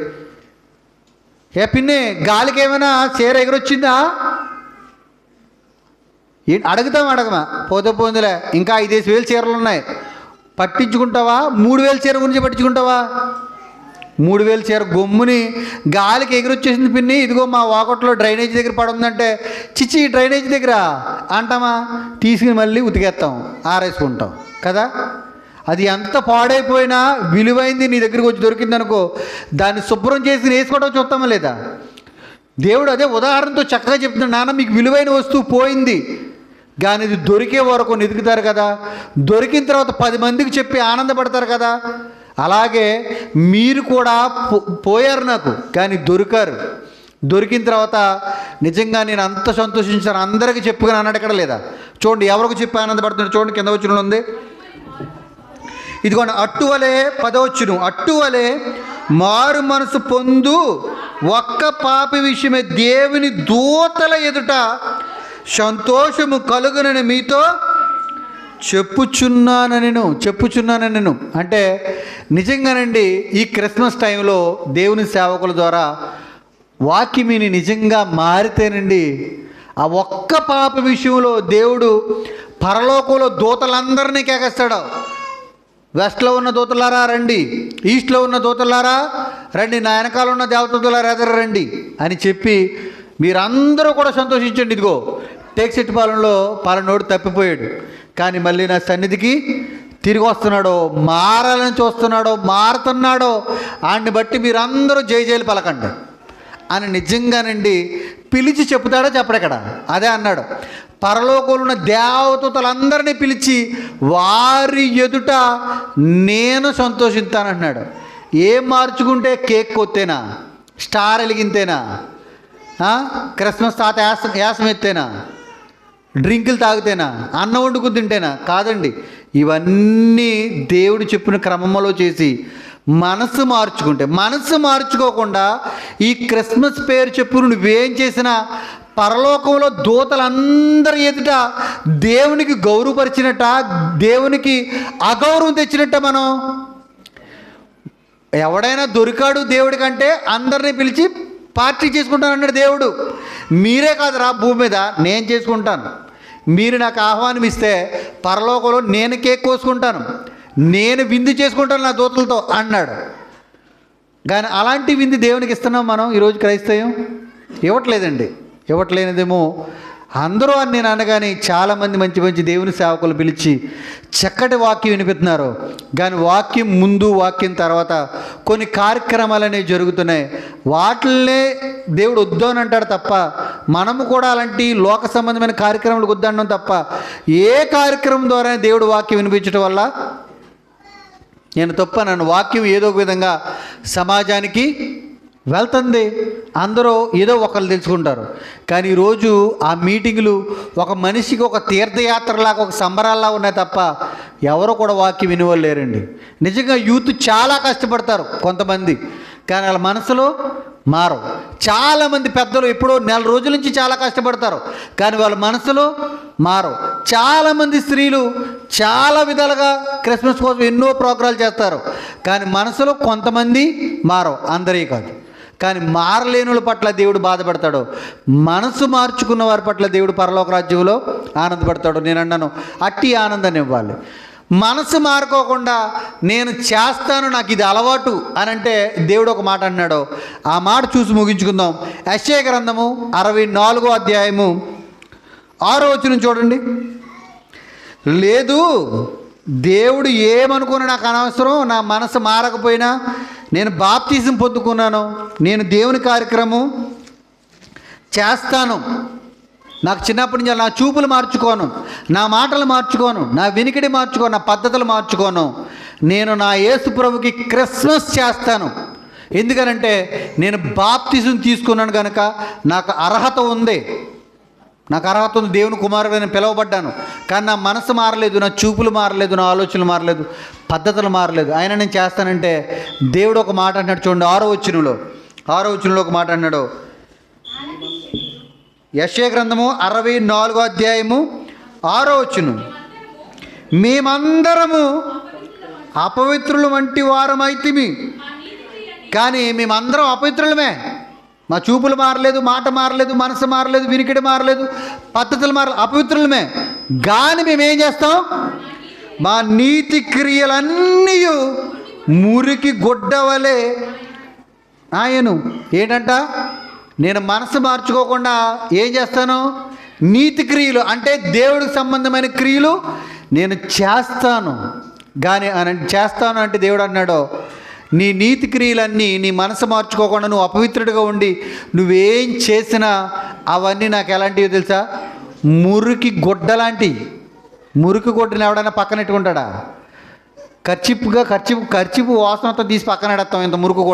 ఏ పిన్ని గాలికి ఏమైనా చీర ఎగురొచ్చిందా? అడగమా? పోతే పోందిలే, ఇంకా 5,000 చీరలు ఉన్నాయి, పట్టించుకుంటావా? 3,000 చీర గురించి పట్టించుకుంటావా? 3,000 చీర గొమ్ముని గాలికి ఎగురొచ్చేసింది పిన్ని, ఇదిగో మా వాకట్లో డ్రైనేజ్ దగ్గర పడుందంటే, చిచ్చి డ్రైనేజ్ దగ్గర అంటామా? తీసుకుని మళ్ళీ ఉతికేస్తాం, ఆరేసుకుంటాం కదా. అది ఎంత పాడైపోయినా విలువైంది నీ దగ్గరికి వచ్చి దొరికిందనుకో, దాన్ని శుభ్రం చేసి వేసుకోవడం చూస్తామా లేదా? దేవుడు అదే ఉదాహరణతో చక్కగా చెప్తున్నాడు, నాన్న మీకు విలువైన వస్తువు పోయింది కానీ ఇది దొరికే వరకు వెతుకుతారు కదా, దొరికిన తర్వాత 10 మందికి చెప్పి ఆనందపడతారు కదా. అలాగే మీరు కూడా పోయారు నాకు, కానీ దొరికారు. దొరికిన తర్వాత నిజంగా నేను అంత సంతోషించాను, అందరికీ చెప్పుకొని అన్నాడు ఎక్కడ లేదా? చూడండి ఎవరికి చెప్పి ఆనందపడుతున్నాడు, చూడండి కింద వచనంలో ఉంది. ఇదిగోండి, అట్టువలే 10వ వచనం, అట్టువలే మారు మనసు పొందు ఒక్క పాపి విషయమే దేవుని దూతల ఎదుట సంతోషము కలుగునని మీతో చెప్పుచున్నాను నేను. అంటే నిజంగానండి ఈ క్రిస్మస్ టైంలో దేవుని సేవకుల ద్వారా వాక్యమిని నిజంగా మారితేనండి, ఆ ఒక్క పాప విషయంలో దేవుడు పరలోకంలో దూతలందరినీ కేకేస్తాడు. వెస్ట్లో ఉన్న దూతలారా రండి, ఈస్ట్లో ఉన్న దూతలారా రండి, నా వెనకాల ఉన్న దేవదూతలారా ఎదురు రండి అని చెప్పి మీరందరూ కూడా సంతోషించండి. ఇదిగో టేక్సెట్టిపాలెంలో పలానోడు తప్పిపోయాడు, కానీ మళ్ళీ నా సన్నిధికి తిరిగి వస్తున్నాడో, మారాలని చూస్తున్నాడో, మారుతున్నాడో, ఆయన్ని బట్టి మీరందరూ జయజయలు పలకండి అని నిజంగానండి పిలిచి చెప్తాడో చెప్పడెక్కడ? అదే అన్నాడు, పరలోకంలో ఉన్న దేవదూతలందరినీ పిలిచి వారి ఎదుట నేను సంతోషిస్తానంటున్నాడు. ఏం మార్చుకుంటే కేక్ కొత్తేనా, స్టార్ వెలిగింతేనా, క్రిస్మస్ తాత యాసం ఎత్తేనా? డ్రింకులు తాగితేనా, అన్నం వండుకుని తింటేనా? కాదండి. ఇవన్నీ దేవుడు చెప్పిన క్రమంలో చేసి మనసు మార్చుకుంటే, మనసు మార్చుకోకుండా ఈ క్రిస్మస్ పేరు చెప్పు నువ్వేం చేసినా పరలోకంలో దూతలందరి ఎదుట దేవునికి గౌరవపరిచినట్ట, దేవునికి అగౌరవం తెచ్చినట్ట. మనం ఎవడైనా దొరికాడు దేవుడి కంటే అందరినీ పిలిచి పార్టీ చేసుకుంటాను అన్నాడు దేవుడు. మీరే కాదురా భూమి మీద, నేను చేసుకుంటాను. మీరు నాకు ఆహ్వానం ఇస్తే పరలోకంలో నేను కేక్ కోసుకుంటాను, నేను విందు చేసుకుంటాను నా దూతలతో అన్నాడు. కానీ అలాంటి విందు దేవునికి ఇస్తున్నాం మనం ఈరోజు క్రైస్తవం? ఇవ్వట్లేదండి. ఇవ్వట్లేనిదేమో అందరూ అని నేను అనగానే చాలామంది మంచి మంచి దేవుని సేవకులు పిలిచి చక్కటి వాక్యం వినిపిస్తున్నారు. కానీ వాక్యం ముందు వాక్యం తర్వాత కొన్ని కార్యక్రమాలు అనేవి జరుగుతున్నాయి. వాటిల్నే దేవుడు వద్దు అని అంటాడు తప్ప, మనము కూడా అలాంటి లోక సంబంధమైన కార్యక్రమాలు వద్దనడం తప్ప ఏ కార్యక్రమం ద్వారా దేవుడు వాక్యం వినిపించడం వల్ల నేను తప్పనను. వాక్యం ఏదో ఒక విధంగా సమాజానికి వెళ్తుంది. అందరూ ఏదో ఒకళ్ళు తెలుసుకుంటారు. కానీ ఈరోజు ఆ మీటింగులు ఒక మనిషికి ఒక తీర్థయాత్రలాగా, ఒక సంబరాల్లా ఉన్నాయి తప్ప ఎవరో కూడా వాక్యం వినివ్వలేరండి. నిజంగా యూత్ చాలా కష్టపడతారు కొంతమంది, కానీ వాళ్ళ మనసులో మారవు. చాలామంది పెద్దలు ఎప్పుడో నెల రోజుల నుంచి చాలా కష్టపడతారు, కానీ వాళ్ళ మనసులో మారవు. చాలామంది స్త్రీలు చాలా విధాలుగా క్రిస్మస్ కోసం ఎన్నో ప్రోగ్రాలు చేస్తారు, కానీ మనసులో కొంతమంది మారవు, అందరే కాదు. కానీ మారలేనుల పట్ల దేవుడు బాధపడతాడు. మనసు మార్చుకున్న వారి పట్ల దేవుడు పరలోక రాజ్యంలో ఆనందపడతాడు. నేను అన్నాను, అట్టి ఆనందాన్ని ఇవ్వాలి. మనసు మారుకోకుండా నేను చేస్తాను, నాకు ఇది అలవాటు అని అంటే దేవుడు ఒక మాట అన్నాడు. ఆ మాట చూసి ముగించుకుందాం. యెషయా గ్రంథము 64వ అధ్యాయము 6వ వచనం చూడండి. లేదు, దేవుడు ఏమనుకున్నా నాకు అనవసరం, నా మనసు మారకపోయినా నేను బాప్తిజం పొందుకున్నాను, నేను దేవుని కార్యక్రమం చేస్తాను. నాకు చిన్నప్పటి నుంచి నా చూపులు మార్చుకోను, నా మాటలు మార్చుకోను, నా వినికిడి మార్చుకోను, నా పద్ధతులు మార్చుకోను. నేను నా యేసు ప్రభుకి క్రిస్మస్ చేస్తాను. ఎందుకనంటే నేను బాప్తిజం తీసుకున్నాను కనుక నాకు అర్హత ఉంది. నాకు అర్హత ఉంది, దేవుని కుమారుడు నేను పిలువబడ్డాను. కానీ నా మనసు మారలేదు, నా చూపులు మారలేదు, నా ఆలోచనలు మారలేదు, పద్ధతులు మారలేదు. ఆయన నేను చేస్తానంటే దేవుడు ఒక మాట అన్నాడు చూడండి. 6వ వచనంలో ఒక మాట అన్నాడు. యెషయా గ్రంథము 64వ అధ్యాయము 6వ వచనం. మేమందరము అపవిత్రులు వంటి వారమైతిమి. కానీ మేమందరం అపవిత్రులమే. మా చూపులు మారలేదు, మాట మారలేదు, మనసు మారలేదు, వినికిడి మారలేదు, పద్ధతులు మారలేదు, అపవిత్రులమే. కానీ మేమేం చేస్తాం? మా నీతి క్రియలన్నీ మురికి గుడ్డవలే ఆయను. ఏంటంట? నేను మనసు మార్చుకోకుండా ఏం చేస్తాను? నీతి క్రియలు అంటే దేవుడికి సంబంధమైన క్రియలు నేను చేస్తాను. కానీ చేస్తాను అంటే దేవుడు అన్నాడు, నీ నీతి క్రియలన్నీ నీ మనసు మార్చుకోకుండా నువ్వు అపవిత్రుడిగా ఉండి నువ్వేం చేసినా అవన్నీ నాకు ఎలాంటివి తెలుసా? మురికి గుడ్డలాంటివి. మురికి గుడ్డని ఎవడైనా పక్కన పెట్టుకుంటాడా? ఖర్చీపు వాసనతో తీసి పక్కన పెడతాం. ఇంత మురుకు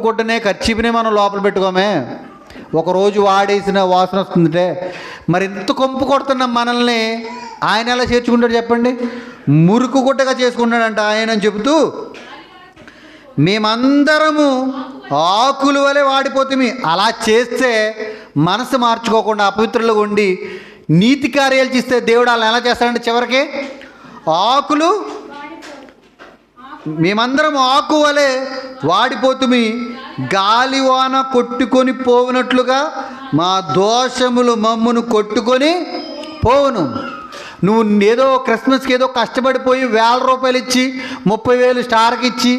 గుడ్డనే ఖర్చీపునే మనం లోపల పెట్టుకోమే. ఒకరోజు వాడేసిన వాసన వస్తుందంటే మరి ఎంత కొంపు కొడుతున్నాం మనల్ని ఆయన ఎలా చేర్చుకుంటాడు చెప్పండి? మురుకు గుడ్డగా చేసుకుంటాడంట ఆయన అని చెబుతూ, మేమందరము ఆకుల వలె వాడిపోతుంది. అలా చేస్తే మనసు మార్చుకోకుండా అపవిత్రులుగా ఉండి నీతి కార్యాలు చేస్తే దేవుడు వాళ్ళని ఎలా చేస్తాడంటే చివరికి ఆకులు, మేమందరం ఆకు వలె వాడిపోతుమి, గాలివాన కొట్టుకొని పోవునట్లుగా మా దోషములు మమ్మును కొట్టుకొని పోవును. నువ్వు ఏదో క్రిస్మస్కి ఏదో కష్టపడిపోయి 1000 రూపాయలు ఇచ్చి 30,000 స్టార్కి ఇచ్చి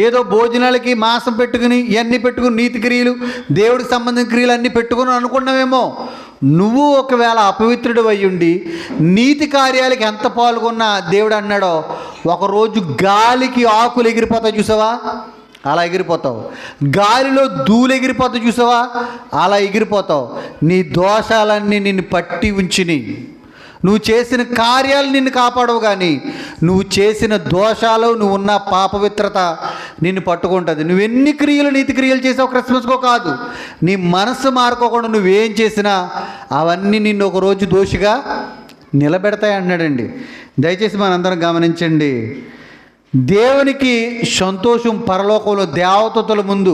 ఏదో భోజనాలకి మాసం పెట్టుకుని ఇవన్నీ పెట్టుకుని నీతి క్రియలు, దేవుడికి సంబంధించిన క్రియలు అన్నీ పెట్టుకుని అనుకున్నావేమో. నువ్వు ఒకవేళ అపవిత్రుడు అయ్యుండి నీతి కార్యాలకి ఎంత పాల్గొన్నా దేవుడు అన్నాడో, ఒకరోజు గాలికి ఆకులు ఎగిరిపోతావు చూసావా, అలా ఎగిరిపోతావు. గాలిలో ధూళి ఎగిరిపోతావు చూసావా, అలా ఎగిరిపోతావు. నీ దోషాలన్నీ నిన్ను పట్టి ఉంచిని. నువ్వు చేసిన కార్యాలు నిన్ను కాపాడవు, కానీ నువ్వు చేసిన దోషాలు, నువ్వు ఉన్న పాపవిత్రత నిన్ను పట్టుకుంటుంది. నువ్వెన్ని క్రియలు నీతి క్రియలు చేసావు క్రిస్మస్కో కాదు, నీ మనసు మారుకోకుండా నువ్వేం చేసినా అవన్నీ నిన్ను ఒకరోజు దోషిగా నిలబెడతాయి అన్నాడండి. దయచేసి మనందరం గమనించండి. దేవునికి సంతోషం పరలోకంలో దేవదూతల ముందు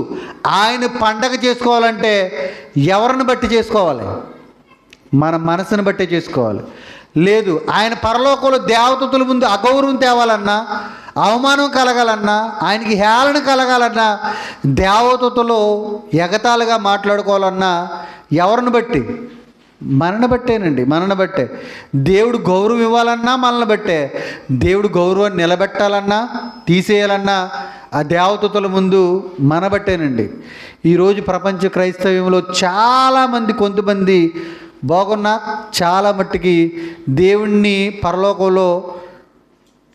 ఆయన పండగ చేసుకోవాలంటే ఎవరిని బట్టి చేసుకోవాలి? మన మనసును బట్టే చేసుకోవాలి. లేదు, ఆయన పరలోకంలో దేవదూతల ముందు అగౌరవం తేవాలన్నా, అవమానం కలగాలన్నా, ఆయనకి హేళన కలగాలన్నా, దేవదూతలు ఎగతాళిగా మాట్లాడుకోవాలన్నా ఎవరిని బట్టి? మనని బట్టేనండి, మనని బట్టే. దేవుడు గౌరవం ఇవ్వాలన్నా మనల్ని బట్టే. దేవుడు గౌరవాన్ని నిలబెట్టాలన్నా తీసేయాలన్నా ఆ దేవదూతల ముందు మన బట్టేనండి. ఈరోజు ప్రపంచ క్రైస్తవ్యంలో చాలామంది, కొంతమంది బాగున్నా, చాలా మట్టుకి దేవుణ్ణి పరలోకంలో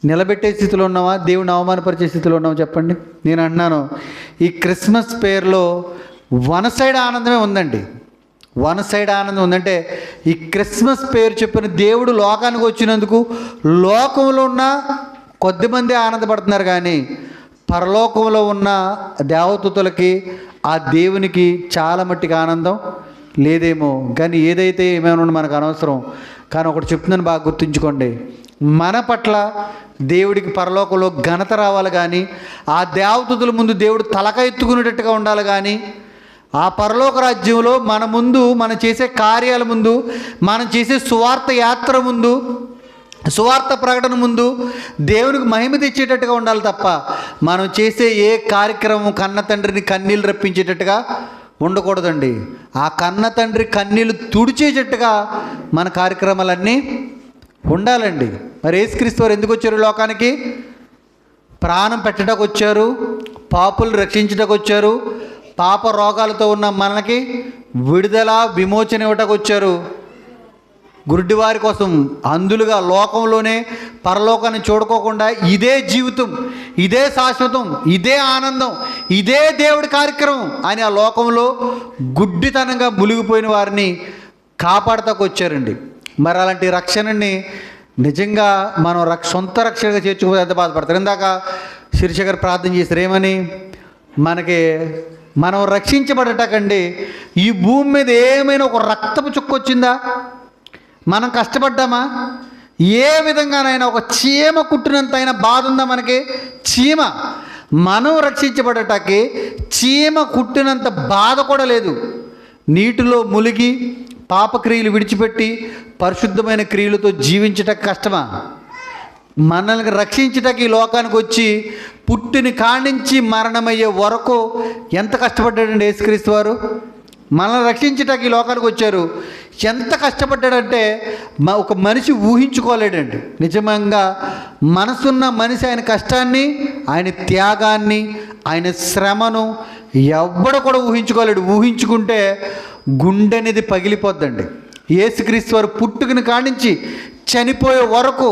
నిలబెట్టే స్థితిలో ఉన్నావా, దేవుని అవమానపరిచే స్థితిలో ఉన్నావా చెప్పండి. నేను అంటున్నాను, ఈ క్రిస్మస్ పేరులో వన్ సైడ్ ఆనందమే ఉందండి. వన్ సైడ్ ఆనందం ఉందంటే ఈ క్రిస్మస్ పేరు చెప్పిన దేవుడు లోకానికి వచ్చినందుకు లోకంలో ఉన్న కొద్దిమంది ఆనందపడుతున్నారు, కానీ పరలోకంలో ఉన్న దేవదూతలకి ఆ దేవునికి చాలా మట్టికి ఆనందం లేదేమో. కానీ ఏదైతే ఏమైనా మనకు అనవసరం. కానీ ఒకటి చెప్తున్నాను, బాగా గుర్తుంచుకోండి. మన పట్ల దేవుడికి పరలోకంలో ఘనత రావాలి, కానీ ఆ దేవదూతల ముందు దేవుడు తలక ఎత్తుకునేటట్టుగా ఉండాలి. కానీ ఆ పరలోక రాజ్యంలో మన ముందు, మనం చేసే కార్యాల ముందు, మనం చేసే సువార్త యాత్ర ముందు, సువార్త ప్రకటన ముందు దేవునికి మహిమ తెచ్చేటట్టుగా ఉండాలి తప్ప మనం చేసే ఏ కార్యక్రమం కన్న తండ్రిని కన్నీళ్ళు రప్పించేటట్టుగా ఉండకూడదండి. ఆ కన్న తండ్రి కన్నీళ్ళు తుడిచేటట్టుగా మన కార్యక్రమాలన్నీ ఉండాలండి. మరి యేసుక్రీస్తు వారు ఎందుకు వచ్చారు లోకానికి? ప్రాణం పెట్టడానికి వచ్చారు, పాపులు రక్షించడానికి వచ్చారు, పాప రోగాలతో ఉన్న మనకి విడుదల విమోచన ఇవ్వటానికి వచ్చారు. గుడ్డివారి కోసం, అందులుగా లోకంలోనే పరలోకాన్ని చూడుకోకుండా ఇదే జీవితం, ఇదే శాశ్వతం, ఇదే ఆనందం, ఇదే దేవుడి కార్యక్రమం అని ఆ లోకంలో గుడ్డితనంగా మునిగిపోయిన వారిని కాపాడతాకు వచ్చారండి. మరి అలాంటి రక్షణని నిజంగా మనం సొంత రక్షణగా చేర్చుకోవడం ఎంత బాధపడతారు. ఇందాక శిరీష గారు ప్రార్థన చేశారు, ఏమని? మనకి మనం రక్షించబడటకండి ఈ భూమి మీద ఏమైనా ఒక రక్తపు చుక్క వచ్చిందా? మనం కష్టపడ్డామా? ఏ విధంగానైనా ఒక చీమ కుట్టినంత అయినా బాధ ఉందా మనకి? చీమ, మనం రక్షించబడటానికి చీమ కుట్టినంత బాధ కూడా లేదు. నీటిలో మునిగి పాపక్రియలు విడిచిపెట్టి పరిశుద్ధమైన క్రియలతో జీవించటం కష్టమా? మనల్ని రక్షించటానికి ఈ లోకానికి వచ్చి పుట్టిన కానించి మరణమయ్యే వరకు ఎంత కష్టపడ్డాడండి యేసుక్రీస్తు వారు. మనల్ని రక్షించటానికి ఈ లోకానికి వచ్చారు. ఎంత కష్టపడ్డాడంటే ఒక మనిషి ఊహించుకోలేడండి. నిజంగా మనసున్న మనిషి ఆయన కష్టాన్ని, ఆయన త్యాగాన్ని, ఆయన శ్రమను ఎవ్వడు కూడా ఊహించుకోలేడు. ఊహించుకుంటే గుండె అనేది పగిలిపోద్దండి. యేసుక్రీస్తు వారు పుట్టుకుని కానించి చనిపోయే వరకు,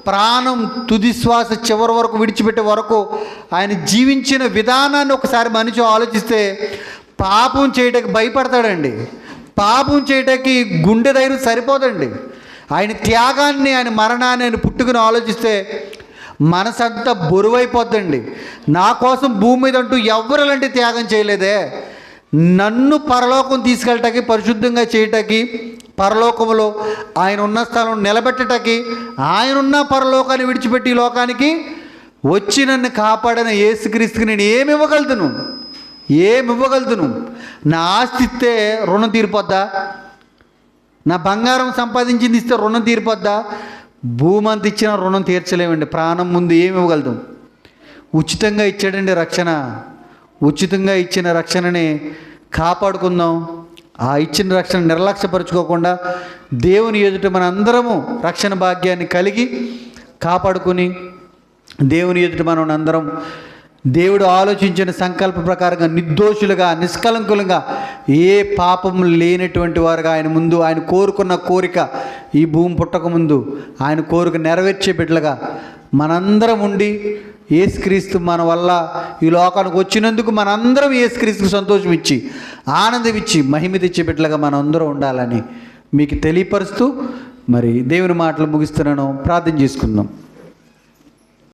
ప్రాణం తుది శ్వాస చివరి వరకు విడిచిపెట్టే వరకు ఆయన జీవించిన విధానాన్ని ఒకసారి మనిషి ఆలోచిస్తే పాపం చేయటానికి భయపడతాడండి. పాపం చేయటానికి గుండె ధైర్యం సరిపోదండి. ఆయన త్యాగాన్ని, ఆయన మరణాన్ని, ఆయన పుట్టుకుని ఆలోచిస్తే మనసంతా బరువైపోద్దండి. నా కోసం భూమి మీద అంటూ ఎవ్వరు అలాంటి త్యాగం చేయలేదే. నన్ను పరలోకం తీసుకెళ్ళటానికి, పరిశుద్ధంగా చేయటానికి, పరలోకంలో ఆయన ఉన్న స్థలం నిలబెట్టటానికి, ఆయనున్న పరలోకాన్ని విడిచిపెట్టి లోకానికి వచ్చి నన్ను కాపాడిన యేసుక్రీస్తుకి నేను ఏమి ఇవ్వగలుగుతాను? నా ఆస్తి ఇస్తే రుణం తీరిపోద్దా? నా బంగారం సంపాదించింది ఇస్తే రుణం తీరిపోద్దా? భూమి అంత ఇచ్చిన రుణం తీర్చలేమండి. ప్రాణం ముందు ఏమి ఇవ్వగలుగుతాం? ఉచితంగా ఇచ్చాడండి రక్షణ. ఉచితంగా ఇచ్చిన రక్షణని కాపాడుకుందాం. ఆ ఇచ్చిన రక్షణ నిర్లక్ష్యపరుచుకోకుండా దేవుని ఎదుట మన అందరము రక్షణ భాగ్యాన్ని కలిగి కాపాడుకుని దేవుని ఎదుట మనం అందరం దేవుడు ఆలోచించిన సంకల్ప ప్రకారంగా నిర్దోషులుగా, నిష్కలంకులుగా, ఏ పాపం లేనటువంటి వారుగా ఆయన ముందు ఆయన కోరుకున్న కోరిక, ఈ భూమి పుట్టకముందు ఆయన కోరిక నెరవేర్చే బిడ్డలుగా మనందరం ఉండి, యేసుక్రీస్తు మన వల్ల ఈ లోకానికి వచ్చినందుకు మనందరం యేసుక్రీస్తుకు సంతోషం ఇచ్చి, ఆనందం ఇచ్చి, మహిమ తెచ్చే బిడ్డలుగా మనందరం ఉండాలని మీకు తెలియపరుస్తూ మరి దేవుని మాటలు ముగిస్తున్నాను. ప్రార్థన చేసుకుందాం.